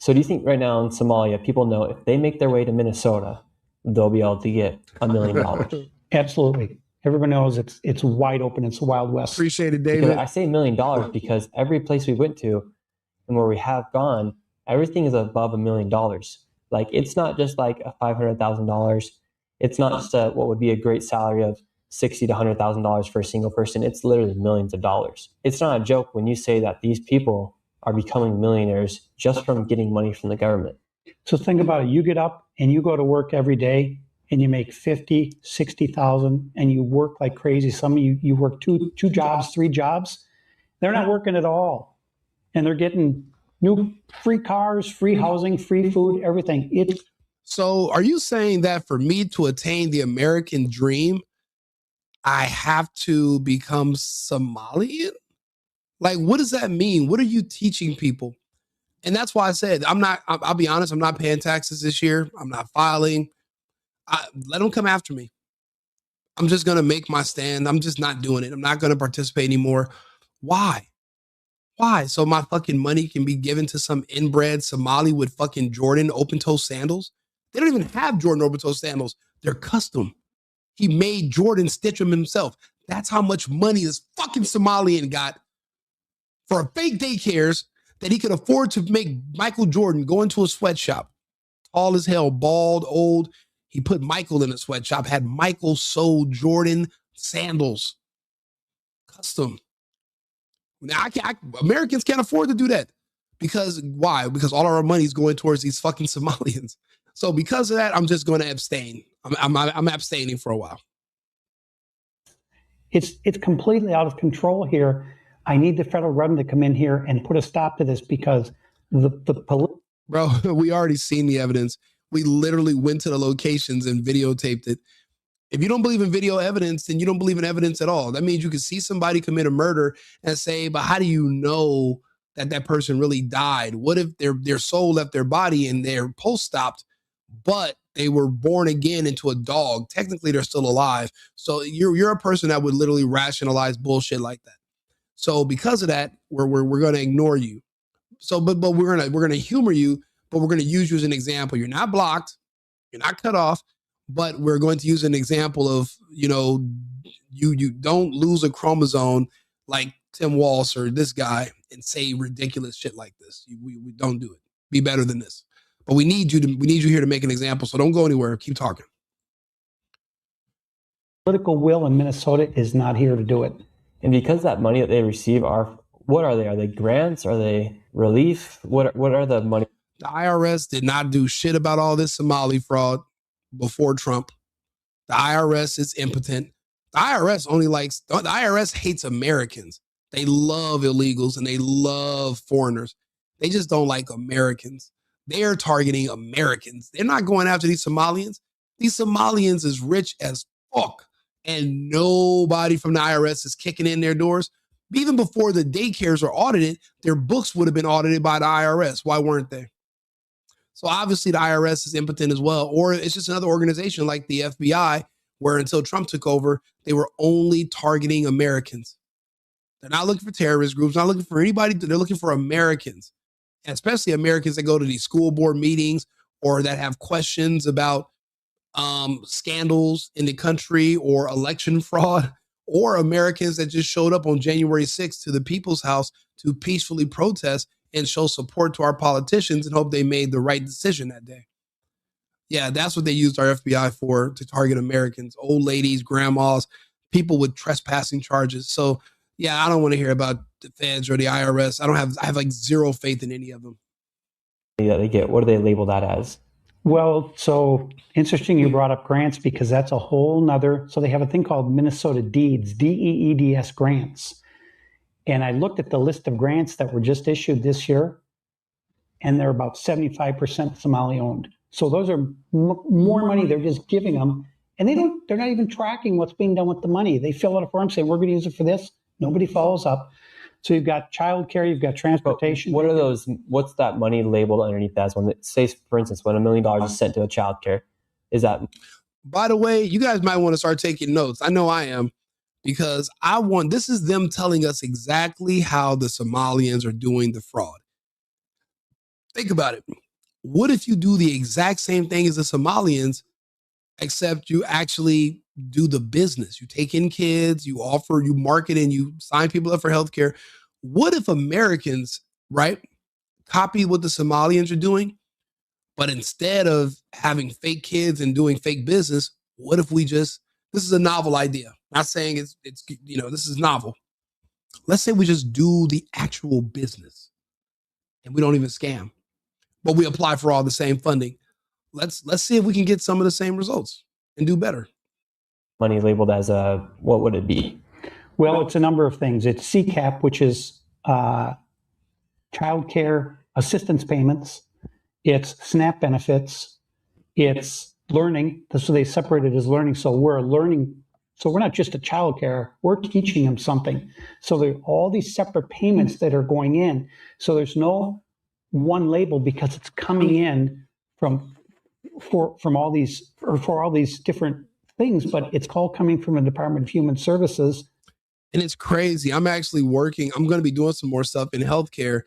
So do you think right now in Somalia, people know if they make their way to Minnesota, they'll be able to get $1 million? Absolutely. Everyone knows it's wide open. It's the Wild West. Appreciate it, David. Because I say $1 million because every place we went to and where we have gone, everything is above $1 million. Like, it's not just like a $500,000. It's not just what would be a great salary of $60,000 to $100,000 for a single person. It's literally millions of dollars. It's not a joke when you say that these people are becoming millionaires just from getting money from the government. So think about it. You get up and you go to work every day and you make 50, 60,000 and you work like crazy. Some of you work two jobs, 3 jobs. They're not working at all. And they're getting new free cars, free housing, free food, everything. So are you saying that for me to attain the American dream, I have to become Somalian? Like, what does that mean? What are you teaching people? And that's why I said, I'll be honest, I'm not paying taxes this year. I'm not filing. Let them come after me. I'm just going to make my stand. I'm just not doing it. I'm not going to participate anymore. Why? Why? So my fucking money can be given to some inbred Somali with fucking Jordan open-toe sandals? They don't even have Jordan open-toe sandals. They're custom. He made Jordan stitch them himself. That's how much money this fucking Somalian got for a fake daycares that he could afford to make Michael Jordan go into a sweatshop. Tall as hell, bald, old. He put Michael in a sweatshop, had Michael sew Jordan sandals. Custom. Now, Americans can't afford to do that. Because why? Because all our money is going towards these fucking Somalians. So because of that, I'm just going to abstain. I'm abstaining for a while. It's completely out of control here. I need the federal government to come in here and put a stop to this because Bro, we already seen the evidence. We literally went to the locations and videotaped it. If you don't believe in video evidence, then you don't believe in evidence at all. That means you can see somebody commit a murder and say, but how do you know that that person really died? What if their soul left their body and their pulse stopped, but they were born again into a dog? Technically, they're still alive. So you're a person that would literally rationalize bullshit like that. So because of that, we're going to ignore you. So, but we're gonna humor you, but we're gonna use you as an example. You're not blocked, you're not cut off, but we're going to use an example of, you don't lose a chromosome like Tim Walsh or this guy and say ridiculous shit like this. We don't do it. Be better than this. But we need you here to make an example. So don't go anywhere. Keep talking. Political will in Minnesota is not here to do it. And because that money that they receive what are they? Are they grants? Are they relief? What are the money? The IRS did not do shit about all this Somali fraud before Trump. The IRS is impotent. The IRS hates Americans. They love illegals and they love foreigners. They just don't like Americans. They are targeting Americans. They're not going after these Somalians. These Somalians is rich as fuck. And nobody from the IRS is kicking in their doors. Even before the daycares are audited, their books would have been audited by the IRS. Why weren't they? So obviously the IRS is impotent as well. Or it's just another organization like the FBI, where until Trump took over, they were only targeting Americans. They're not looking for terrorist groups, not looking for anybody. They're looking for Americans, and especially Americans that go to these school board meetings or that have questions about scandals in the country or election fraud, or Americans that just showed up on January 6th to the People's House to peacefully protest and show support to our politicians and hope they made the right decision that day. Yeah, that's what they used our FBI for, to target Americans, old ladies, grandmas, people with trespassing charges. So yeah, I don't want to hear about the feds or the IRS. I have like zero faith in any of them. That they get, what do they label that as? Well, so interesting you brought up grants because that's a whole nother, so they have a thing called Minnesota Deeds, DEEDS grants. And I looked at the list of grants that were just issued this year, and they're about 75% Somali owned. So those are more money they're just giving them, and they're not even tracking what's being done with the money. They fill out a form saying, we're going to use it for this. Nobody follows up. So you've got childcare, you've got transportation. What are those? What's that money labeled underneath that? When it says, for instance, when $1 million is sent to a childcare, is that? By the way, you guys might want to start taking notes. I know I am, because this is them telling us exactly how the Somalians are doing the fraud. Think about it. What if you do the exact same thing as the Somalians, except you actually do the business? You take in kids, you market, and you sign people up for healthcare. What if Americans, right, copy what the Somalians are doing, but instead of having fake kids and doing fake business, what if this is a novel idea. Not saying it's this is novel. Let's say we just do the actual business and we don't even scam, but we apply for all the same funding. Let's see if we can get some of the same results and do better. Money labeled as what would it be? Well, it's a number of things. It's CCAP, which is childcare assistance payments. It's SNAP benefits. It's learning. So they separate it as learning. So we're learning. So we're not just a childcare. We're teaching them something. So there are all these separate payments that are going in. So there's no one label because it's coming in from all these for all these different things, but it's all coming from the Department of Human Services. And it's crazy. I'm actually working. I'm going to be doing some more stuff in healthcare.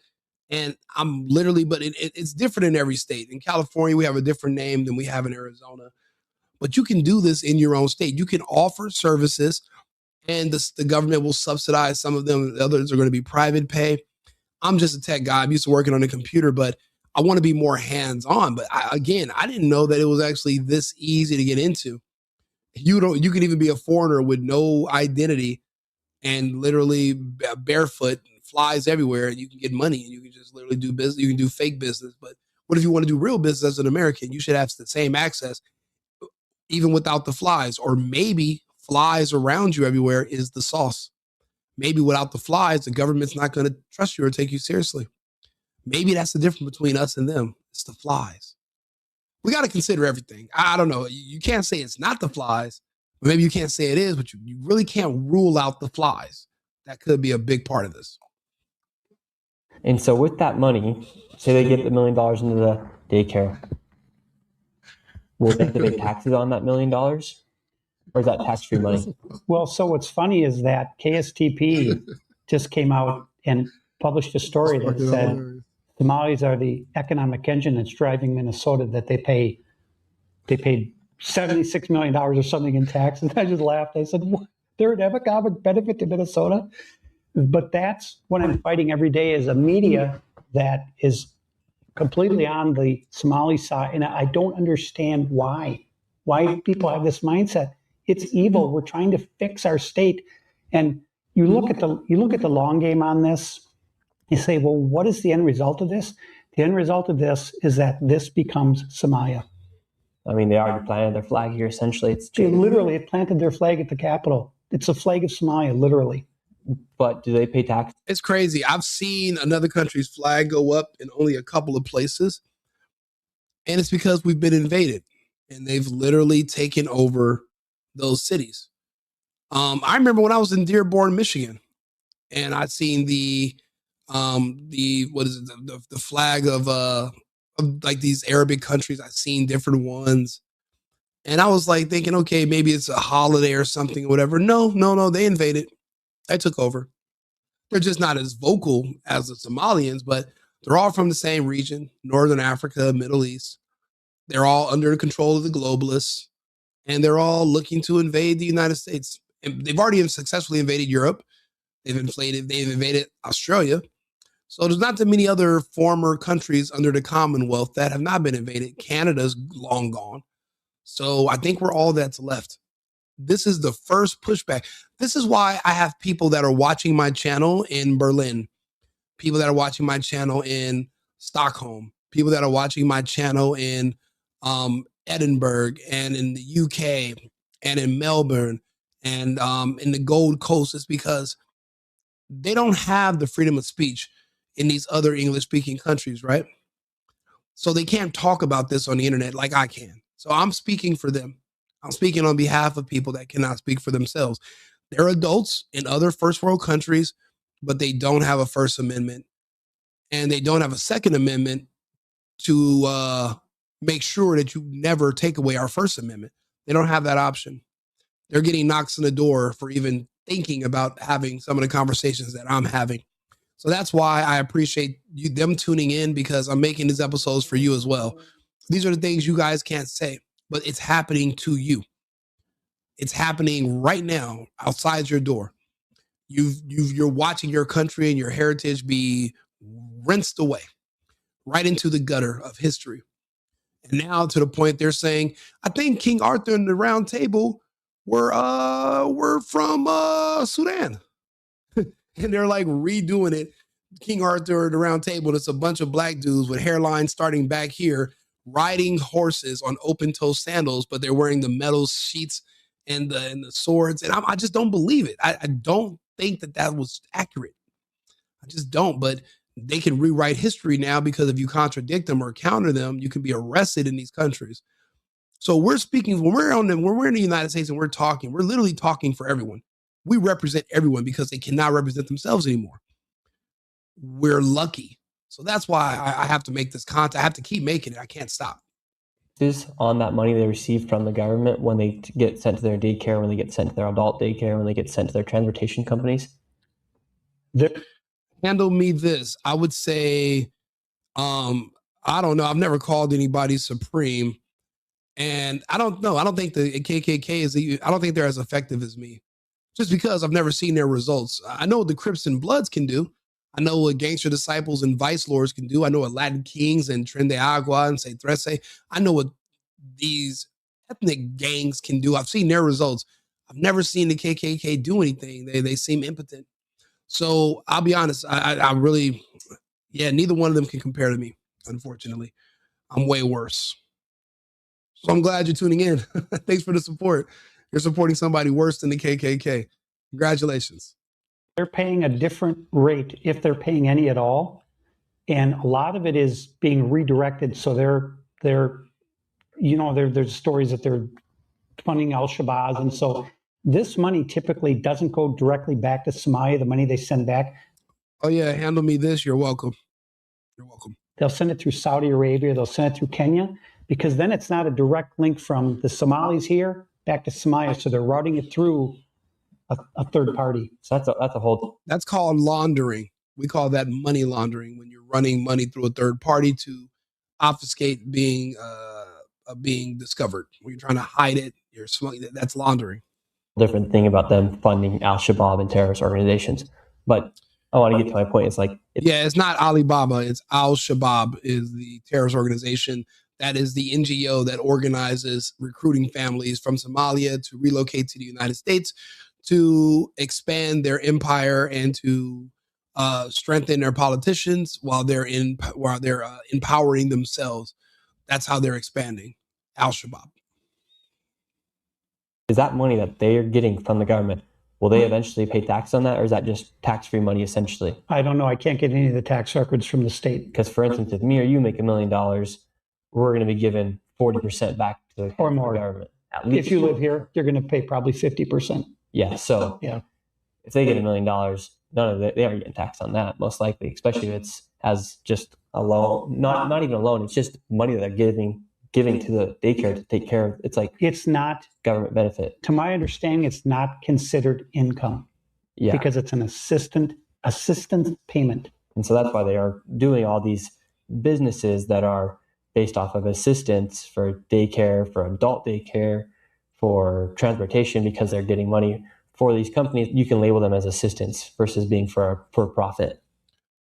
And I'm literally, but it's different in every state. In California, we have a different name than we have in Arizona. But you can do this in your own state. You can offer services, and the government will subsidize some of them. The others are going to be private pay. I'm just a tech guy. I'm used to working on a computer, but I want to be more hands-on. But I didn't know that it was actually this easy to get into. You can even be a foreigner with no identity and literally barefoot, flies everywhere, and you can get money, and you can just literally do business. You can do fake business. But what if you want to do real business as an American? You should have the same access, even without the flies. Or maybe flies around you everywhere is the sauce. Maybe without the flies, the government's not going to trust you or take you seriously. Maybe that's the difference between us and them. It's the flies. We got to consider everything. I don't know. You can't say it's not the flies. Maybe you can't say it is, but you really can't rule out the flies. That could be a big part of this. And so with that money, say they get $1 million into the daycare, will they have to pay taxes on that $1 million? Or is that tax-free money? Well, so what's funny is that KSTP just came out and published a story that said Somalis are the economic engine that's driving Minnesota, that they paid $76 million or something in taxes. I just laughed. I said, what? They're an economic benefit to Minnesota? But that's what I'm fighting every day, is a media that is completely on the Somali side. And I don't understand why people have this mindset. It's evil. We're trying to fix our state. And you look at the long game on this. You say, well, what is the end result of this? The end result of this is that this becomes Somalia. I mean, they already planted their flag here, essentially. They literally planted their flag at the Capitol. It's a flag of Somalia, literally. But do they pay tax? It's crazy. I've seen another country's flag go up in only a couple of places. And it's because we've been invaded. And they've literally taken over those cities. I remember when I was in Dearborn, Michigan, and I'd seen the flag of like these Arabic countries. I've seen different ones. And I was like thinking, okay, maybe it's a holiday or something or whatever. No, they invaded. They took over. They're just not as vocal as the Somalians, but they're all from the same region, Northern Africa, Middle East. They're all under the control of the globalists, and they're all looking to invade the United States. And they've already successfully invaded Europe. They've invaded Australia. So there's not that many other former countries under the Commonwealth that have not been invaded. Canada's long gone. So I think we're all that's left. This is the first pushback. This is why I have people that are watching my channel in Berlin, people that are watching my channel in Stockholm, people that are watching my channel in Edinburgh and in the UK and in Melbourne and in the Gold Coast. It's because they don't have the freedom of speech in these other English-speaking countries, right? So they can't talk about this on the internet like I can. So I'm speaking for them. I'm speaking on behalf of people that cannot speak for themselves. They're adults in other first world countries, but they don't have a First Amendment, and they don't have a Second Amendment to make sure that you never take away our First Amendment. They don't have that option. They're getting knocks on the door for even thinking about having some of the conversations that I'm having. So that's why I appreciate them tuning in, because I'm making these episodes for you as well. These are the things you guys can't say, but it's happening to you. It's happening right now outside your door. You're watching your country and your heritage be rinsed away right into the gutter of history. And now to the point they're saying, I think King Arthur and the Round Table were from Sudan. And they're like redoing it. King Arthur, the Round Table, it's a bunch of black dudes with hairlines starting back here, riding horses on open-toe sandals, but they're wearing the metal sheets and the swords. And I just don't believe it. I don't think that was accurate. I just don't. But they can rewrite history now, because if you contradict them or counter them, you can be arrested in these countries. So we're speaking when we're in the United States and we're literally talking for everyone. We represent everyone because they cannot represent themselves anymore. We're lucky. So that's why I have to make this content. I have to keep making it. I can't stop. On that money they receive from the government when they get sent to their daycare, when they get sent to their adult daycare, when they get sent to their transportation companies? Handle me this. I would say, I don't know. I've never called anybody supreme. And I don't know. I don't think the KKK I don't think they're as effective as me, just because I've never seen their results. I know what the Crips and Bloods can do. I know what Gangster Disciples and Vice Lords can do. I know what Latin Kings and Tren de Agua and Say Trece. I know what these ethnic gangs can do. I've seen their results. I've never seen the KKK do anything. They seem impotent. So I'll be honest. I really, neither one of them can compare to me, unfortunately. I'm way worse. So I'm glad you're tuning in. Thanks for the support. You're supporting somebody worse than the KKK. Congratulations. They're paying a different rate, if they're paying any at all. And a lot of it is being redirected. So there's stories that they're funding al-Shabaab. And so this money typically doesn't go directly back to Somalia, the money they send back. Oh yeah, handle me this. You're welcome. You're welcome. They'll send it through Saudi Arabia. They'll send it through Kenya, because then it's not a direct link from the Somalis here back to Somalia. So they're routing it through a third party. So that's called laundering. We call that money laundering, when you're running money through a third party to obfuscate being discovered. When you're trying to hide it, you're smuggling. That's laundering. Different thing about them funding al-Shabaab and terrorist organizations. But I want to get to my point. It's not Alibaba. It's al-Shabaab is the terrorist organization. That is the NGO that organizes recruiting families from Somalia to relocate to the United States to expand their empire and to strengthen their politicians while they're empowering themselves. That's how they're expanding. Al-Shabaab. Is that money that they are getting from the government, will they eventually pay tax on that, or is that just tax-free money essentially? I don't know. I can't get any of the tax records from the state. Because, for instance, if me or you make $1 million, we're going to be given 40% back to the government. If you live here, you're going to pay probably 50%. Yeah. So if they get $1 million, none of it, they aren't getting taxed on that, most likely, especially if it's as just a loan, not even a loan. It's just money that they're giving to the daycare to take care of. It's not government benefit. To my understanding, it's not considered income. Yeah. Because it's an assistance payment. And so that's why they are doing all these businesses that are based off of assistance for daycare, for adult daycare, for transportation, because they're getting money for these companies. You can label them as assistance versus being for profit.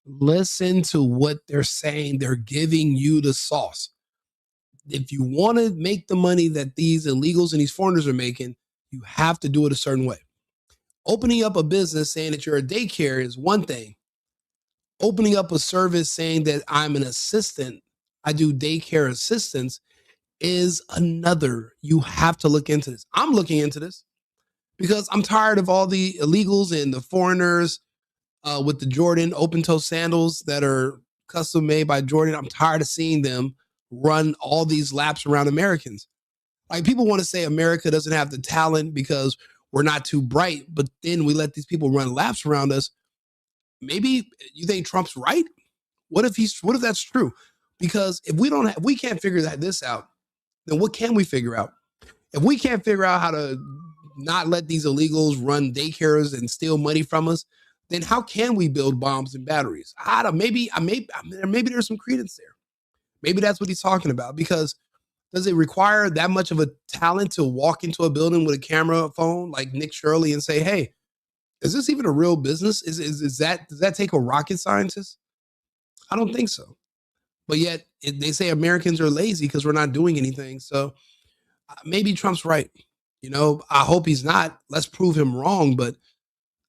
Listen to what they're saying. They're giving you the sauce. If you want to make the money that these illegals and these foreigners are making, you have to do it a certain way. Opening up a business saying that you're a daycare is one thing. Opening up a service saying that I'm an assistant, I do daycare assistance, is another. You have to look into this. I'm looking into this because I'm tired of all the illegals and the foreigners with the Jordan open-toe sandals that are custom made by Jordan. I'm tired of seeing them run all these laps around Americans. Like, people want to say America doesn't have the talent because we're not too bright, but then we let these people run laps around us. Maybe you think Trump's right? What if that's true? Because if we can't figure this out, then what can we figure out? If we can't figure out how to not let these illegals run daycares and steal money from us, then how can we build bombs and batteries? Maybe there's some credence there. Maybe that's what he's talking about. Because does it require that much of a talent to walk into a building with a camera phone like Nick Shirley and say, "Hey, is this even a real business? Does that take a rocket scientist?" I don't think so. But yet they say Americans are lazy because we're not doing anything. So maybe Trump's right. You know, I hope he's not. Let's prove him wrong. But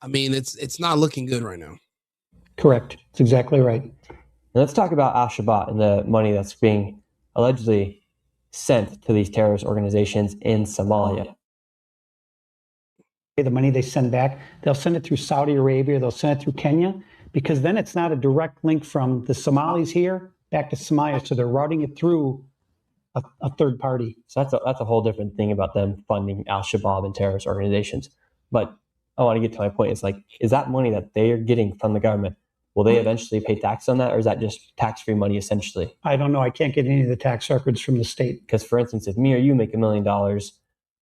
I mean, it's not looking good right now. Correct. That's exactly right. Now let's talk about Al-Shabaab and the money that's being allegedly sent to these terrorist organizations in Somalia. The money they send back, they'll send it through Saudi Arabia, they'll send it through Kenya, because then it's not a direct link from the Somalis here back to Somalia. So they're routing it through a third party. So that's a whole different thing about them funding Al-Shabaab and terrorist organizations. But I want to get to my point. It's like, is that money that they are getting from the government, will they eventually pay tax on that, or is that just tax-free money essentially? I don't know. I can't get any of the tax records from the state. Because, for instance, if me or you make $1 million,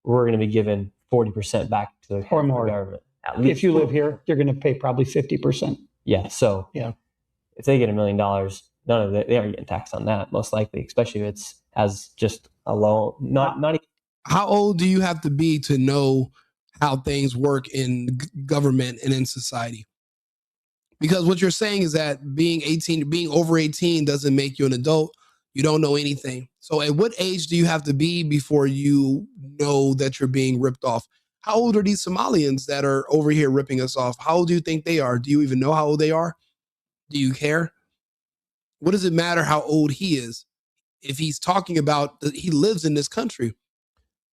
we're going to be given 40% back to the Or more. government. At least. If you live here, you're going to pay probably 50%. Yeah. So yeah, if they get $1 million, none of they aren't getting taxed on that, most likely, especially if it's as just a loan. Not even. How old do you have to be to know how things work in government and in society? Because what you're saying is that being over 18 doesn't make you an adult. You don't know anything. So at what age do you have to be before you know that you're being ripped off? How old are these Somalians that are over here ripping us off? How old do you think they are? Do you even know how old they are? Do you care? What does it matter how old he is? If he's talking about that he lives in this country,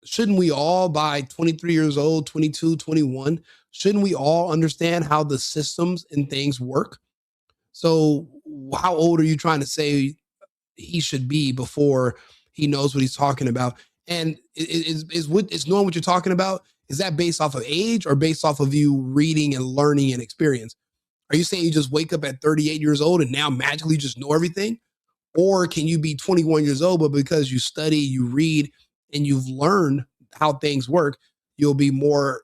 shouldn't we all by 23 years old, 22, 21, shouldn't we all understand how the systems and things work? So how old are you trying to say he should be before he knows what he's talking about? And is knowing what you're talking about, is that based off of age or based off of you reading and learning and experience? Are you saying you just wake up at 38 years old and now magically just know everything? Or can you be 21 years old, but because you study, you read, and you've learned how things work, you'll be more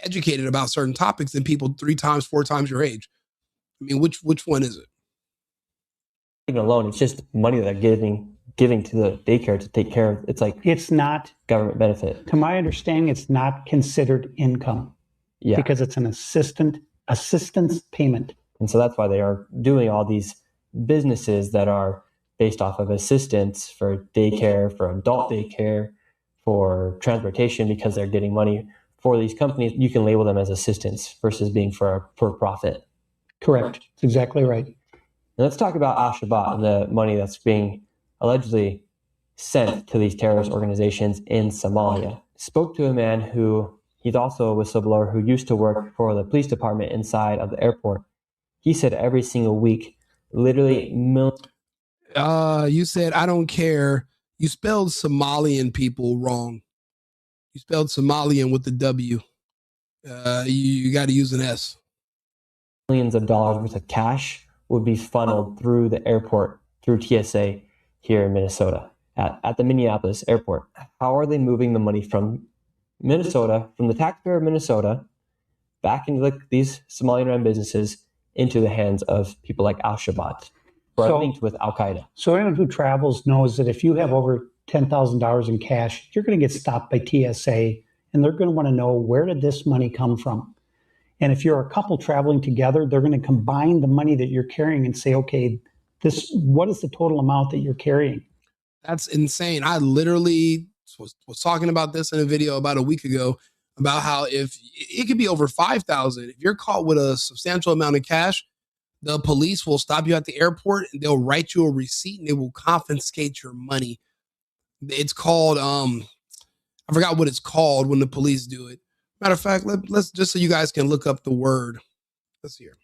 educated about certain topics than people 3 times, 4 times your age? I mean, which one is it? Even alone, it's just money that they're giving to the daycare to take care of. It's like, it's not government benefit. To my understanding, it's not considered income. Yeah. Because it's an assistance payment. And so that's why they are doing all these businesses that are based off of assistance for daycare, for adult daycare, for transportation, because they're getting money for these companies. You can label them as assistance versus being for profit. Correct. That's exactly right. Now let's talk about Al-Shabaab and the money that's being allegedly sent to these terrorist organizations in Somalia. Spoke to a man who, he's also a whistleblower who used to work for the police department inside of the airport. He said every single week, literally millions. You said, I don't care. You spelled Somalian people wrong. You spelled Somalian with the W. You got to use an S. Millions of dollars worth of cash would be funneled through the airport, through TSA here in Minnesota, at the Minneapolis airport. How are they moving the money from Minnesota, from the taxpayer of Minnesota, back into these Somalian-run businesses, into the hands of people like Al-Shabaab, who are linked with Al-Qaeda? So anyone who travels knows that if you have over $10,000 in cash, you're going to get stopped by TSA, and they're going to want to know, where did this money come from? And if you're a couple traveling together, they're going to combine the money that you're carrying and say, okay, what is the total amount that you're carrying? That's insane. I literally was talking about this in a video about a week ago, about how if it could be over 5,000, if you're caught with a substantial amount of cash, the police will stop you at the airport and they'll write you a receipt and they will confiscate your money. It's called, I forgot what it's called when the police do it. Matter of fact, let's just so you guys can look up the word. Let's hear.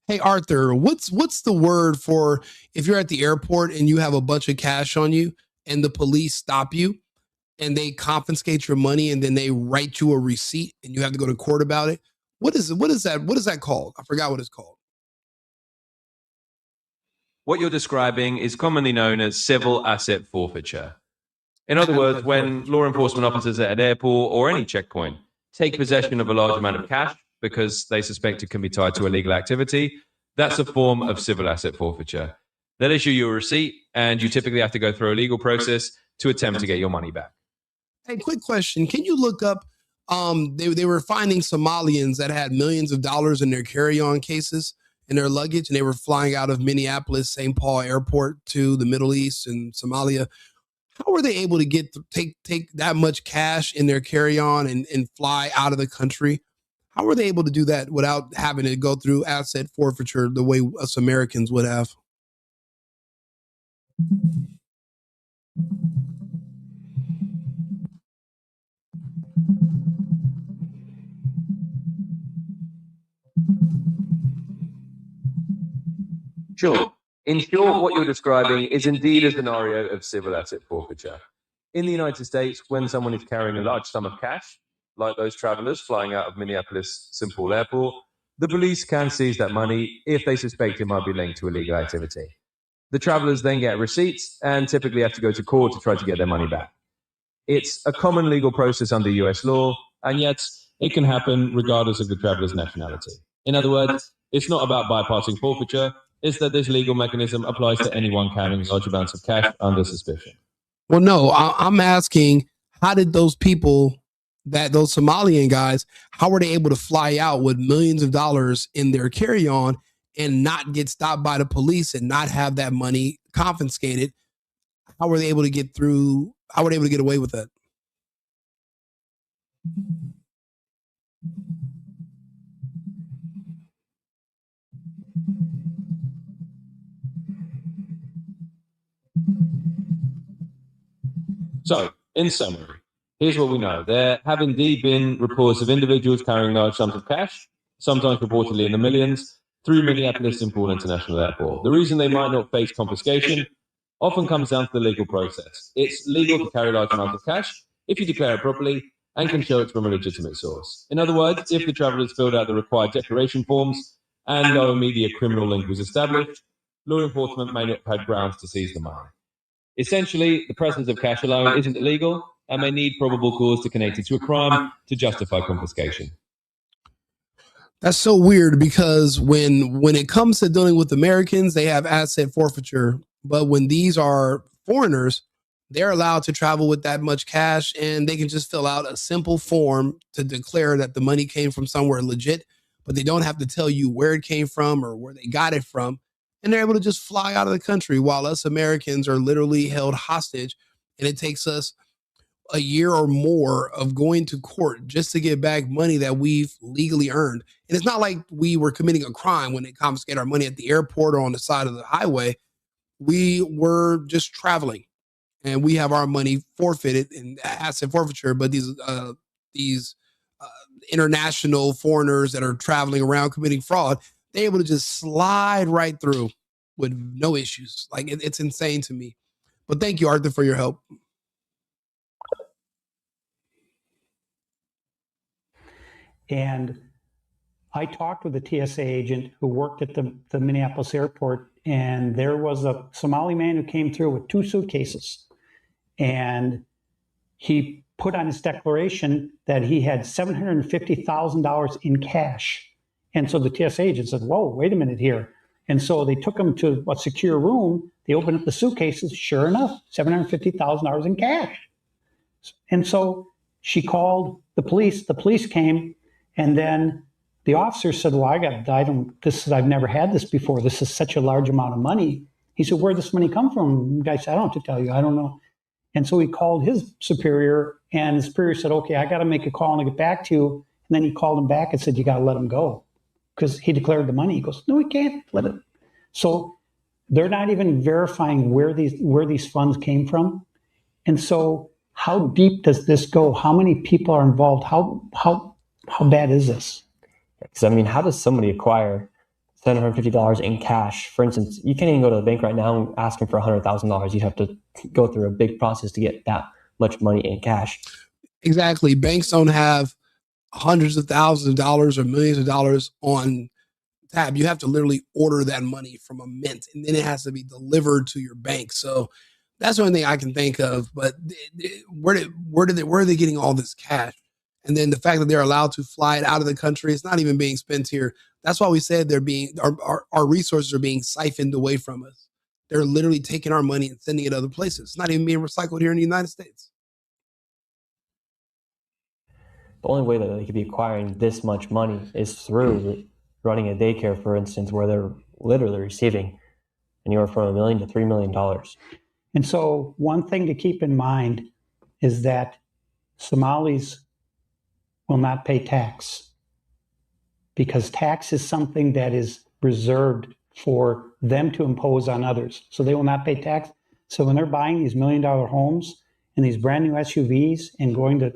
Hey, Arthur, what's the word for if you're at the airport and you have a bunch of cash on you and the police stop you and they confiscate your money and then they write you a receipt and you have to go to court about it? What is that called? I forgot what it's called. What you're describing is commonly known as civil asset forfeiture. In other words, when law enforcement officers at an airport or any checkpoint take possession of a large amount of cash because they suspect it can be tied to illegal activity, that's a form of civil asset forfeiture. They'll issue you a receipt, and you typically have to go through a legal process to attempt to get your money back. Hey, quick question. Can you look up, they were finding Somalians that had millions of dollars in their carry-on cases in their luggage, and they were flying out of Minneapolis, St. Paul airport to the Middle East and Somalia. how are they able to take that much cash in their carry-on and fly out of the country? How were they able to do that without having to go through asset forfeiture the way us Americans would have? Sure. In short, what you're describing is indeed a scenario of civil asset forfeiture. In the United States, when someone is carrying a large sum of cash, like those travelers flying out of Minneapolis-St. Paul Airport, the police can seize that money if they suspect it might be linked to illegal activity. The travelers then get receipts and typically have to go to court to try to get their money back. It's a common legal process under US law, and yet it can happen regardless of the traveler's nationality. In other words, it's not about bypassing forfeiture, it's that this legal mechanism applies to anyone carrying large amounts of cash under suspicion. Well, no, I'm asking, how did those people, those Somalian guys, how were they able to fly out with millions of dollars in their carry-on and not get stopped by the police and not have that money confiscated? How were they able to get through? How were they able to get away with that? So, in summary, here's what we know. There have indeed been reports of individuals carrying large sums of cash, sometimes reportedly in the millions, through Minneapolis-St. Paul International Airport. The reason they might not face confiscation often comes down to the legal process. It's legal to carry large amounts of cash if you declare it properly and can show it's from a legitimate source. In other words, if the travelers filled out the required declaration forms and no immediate criminal link was established, law enforcement may not have had grounds to seize the money. Essentially, the presence of cash alone isn't illegal and may need probable cause to connect it to a crime to justify confiscation. That's so weird, because when it comes to dealing with Americans, they have asset forfeiture. But when these are foreigners, they're allowed to travel with that much cash, and they can just fill out a simple form to declare that the money came from somewhere legit, but they don't have to tell you where it came from or where they got it from. And they're able to just fly out of the country, while us Americans are literally held hostage. And it takes us a year or more of going to court just to get back money that we've legally earned. And it's not like we were committing a crime when they confiscate our money at the airport or on the side of the highway. We were just traveling, and we have our money forfeited in asset forfeiture. But these international foreigners that are traveling around committing fraud, they're able to just slide right through with no issues. Like, it's insane to me. But thank you, Arthur, for your help. And I talked with a TSA agent who worked at the Minneapolis airport, and there was a Somali man who came through with 2 suitcases. And he put on his declaration that he had $750,000 in cash. And so the TSA agent said, whoa, wait a minute here. And so they took him to a secure room. They opened up the suitcases. Sure enough, $750,000 in cash. And so she called the police. The police came, and then the officer said, well, I've never had this before. This is such a large amount of money. He said, where'd this money come from? The guy said, I don't have to tell you. I don't know. And so he called his superior, and the superior said, okay, I got to make a call and get back to you. And then he called him back and said, you got to let him go, because he declared the money. He goes, no, we can't let it. So they're not even verifying where these funds came from. And so how deep does this go? How many people are involved? How bad is this? Because, I mean, how does somebody acquire $750 in cash? For instance, you can't even go to the bank right now and ask them for $100,000. You'd have to go through a big process to get that much money in cash. Exactly. Banks don't have hundreds of thousands of dollars or millions of dollars on tab. You have to literally order that money from a mint, and then it has to be delivered to your bank. So that's the only thing I can think of. But where are they getting all this cash? And then the fact that they're allowed to fly it out of the country, it's not even being spent here. That's why we said our resources are being siphoned away from us. They're literally taking our money and sending it other places. It's not even being recycled here in the United States. The only way that they could be acquiring this much money is through running a daycare, for instance, where they're literally receiving anywhere from $1 million to $3 million. And so one thing to keep in mind is that Somalis will not pay tax, because tax is something that is reserved for them to impose on others. So they will not pay tax. So when they're buying these $1 million homes and these brand new SUVs and going to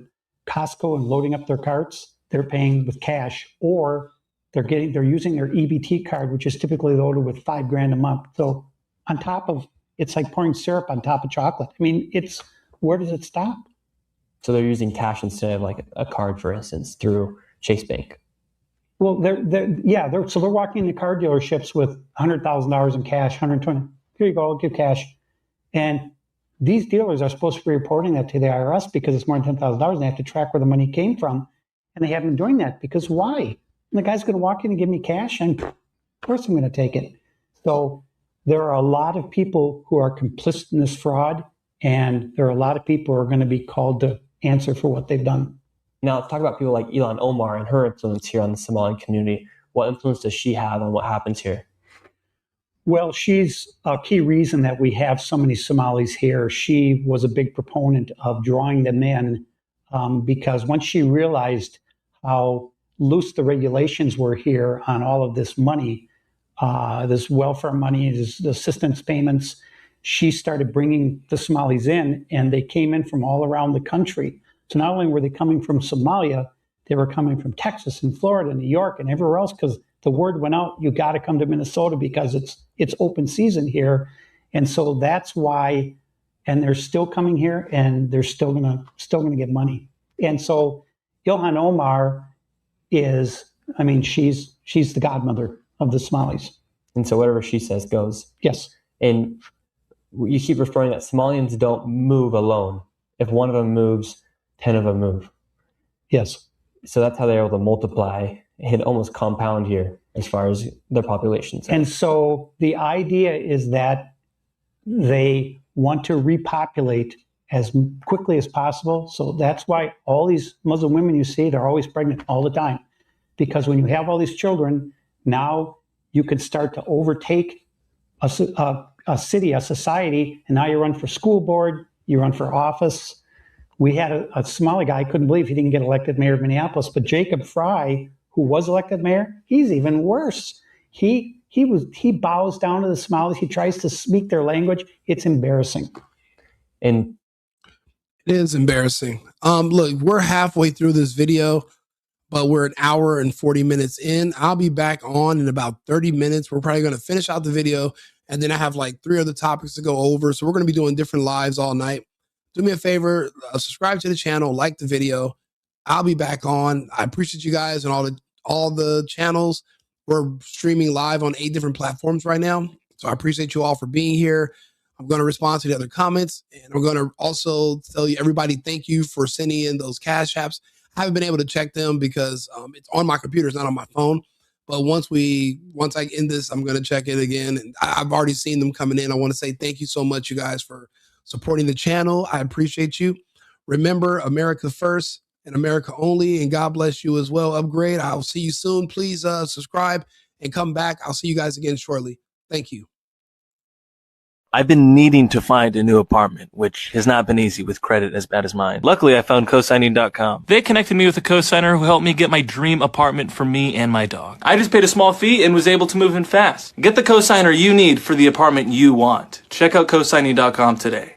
Costco and loading up their carts, they're paying with cash, or they're using their EBT card, which is typically loaded with $5,000 a month. So on top of, it's like pouring syrup on top of chocolate. I mean, where does it stop? So they're using cash instead of like a card, for instance, through Chase Bank. Well, so they're walking into car dealerships with $100,000 in cash, 120. Here you go, I'll give cash. And these dealers are supposed to be reporting that to the IRS because it's more than $10,000, and they have to track where the money came from. And they haven't been doing that because why? And the guy's going to walk in and give me cash, and of course I'm going to take it. So there are a lot of people who are complicit in this fraud, and there are a lot of people who are going to be called to answer for what they've done. Now, let's talk about people like Ilhan Omar and her influence here on the Somalian community. What influence does she have on what happens here? Well, she's a key reason that we have so many Somalis here. She was a big proponent of drawing them in because once she realized how loose the regulations were here on all of this money, this welfare money, this assistance payments, she started bringing the Somalis in, and they came in from all around the country. So not only were they coming from Somalia, they were coming from Texas and Florida and New York and everywhere else, because the word went out, you got to come to Minnesota because it's open season here. And so that's why, and they're still coming here, and they're still gonna get money. And so Ilhan Omar is, I mean, she's the godmother of the Somalis. And so whatever she says goes. Yes. And you keep referring that Somalians don't move alone. If one of them moves, 10 of them move. Yes. So that's how they're able to multiply and almost compound here as far as their populations. And so the idea is that they want to repopulate as quickly as possible. So that's why all these Muslim women you see, they're always pregnant all the time. Because when you have all these children, now you can start to overtake a city, a society, and now you run for school board, you run for office. We had a Somali guy, I couldn't believe he didn't get elected mayor of Minneapolis, but Jacob Fry, who was elected mayor, he's even worse. He bows down to the Somalis. He tries to speak their language. It's embarrassing. And it is embarrassing. Look, we're halfway through this video, but we're an hour and 40 minutes in. I'll be back on in about 30 minutes. We're probably going to finish out the video, and then I have like 3 other topics to go over. So we're going to be doing different lives all night. Do me a favor, subscribe to the channel, like the video. I'll be back on. I appreciate you guys and all the channels. We're streaming live on 8 different platforms right now. So I appreciate you all for being here. I'm going to respond to the other comments, and I'm going to also tell you, everybody, thank you for sending in those cash apps. I haven't been able to check them because it's on my computer, it's not on my phone. But once I end this, I'm going to check it again. And I've already seen them coming in. I want to say thank you so much, you guys, for supporting the channel. I appreciate you. Remember, America first and America only, and God bless you as well. Upgrade. I'll see you soon. Please subscribe and come back. I'll see you guys again shortly. Thank you. I've been needing to find a new apartment, which has not been easy with credit as bad as mine. Luckily, I found cosigning.com. They connected me with a cosigner who helped me get my dream apartment for me and my dog. I just paid a small fee and was able to move in fast. Get the cosigner you need for the apartment you want. Check out cosigning.com today.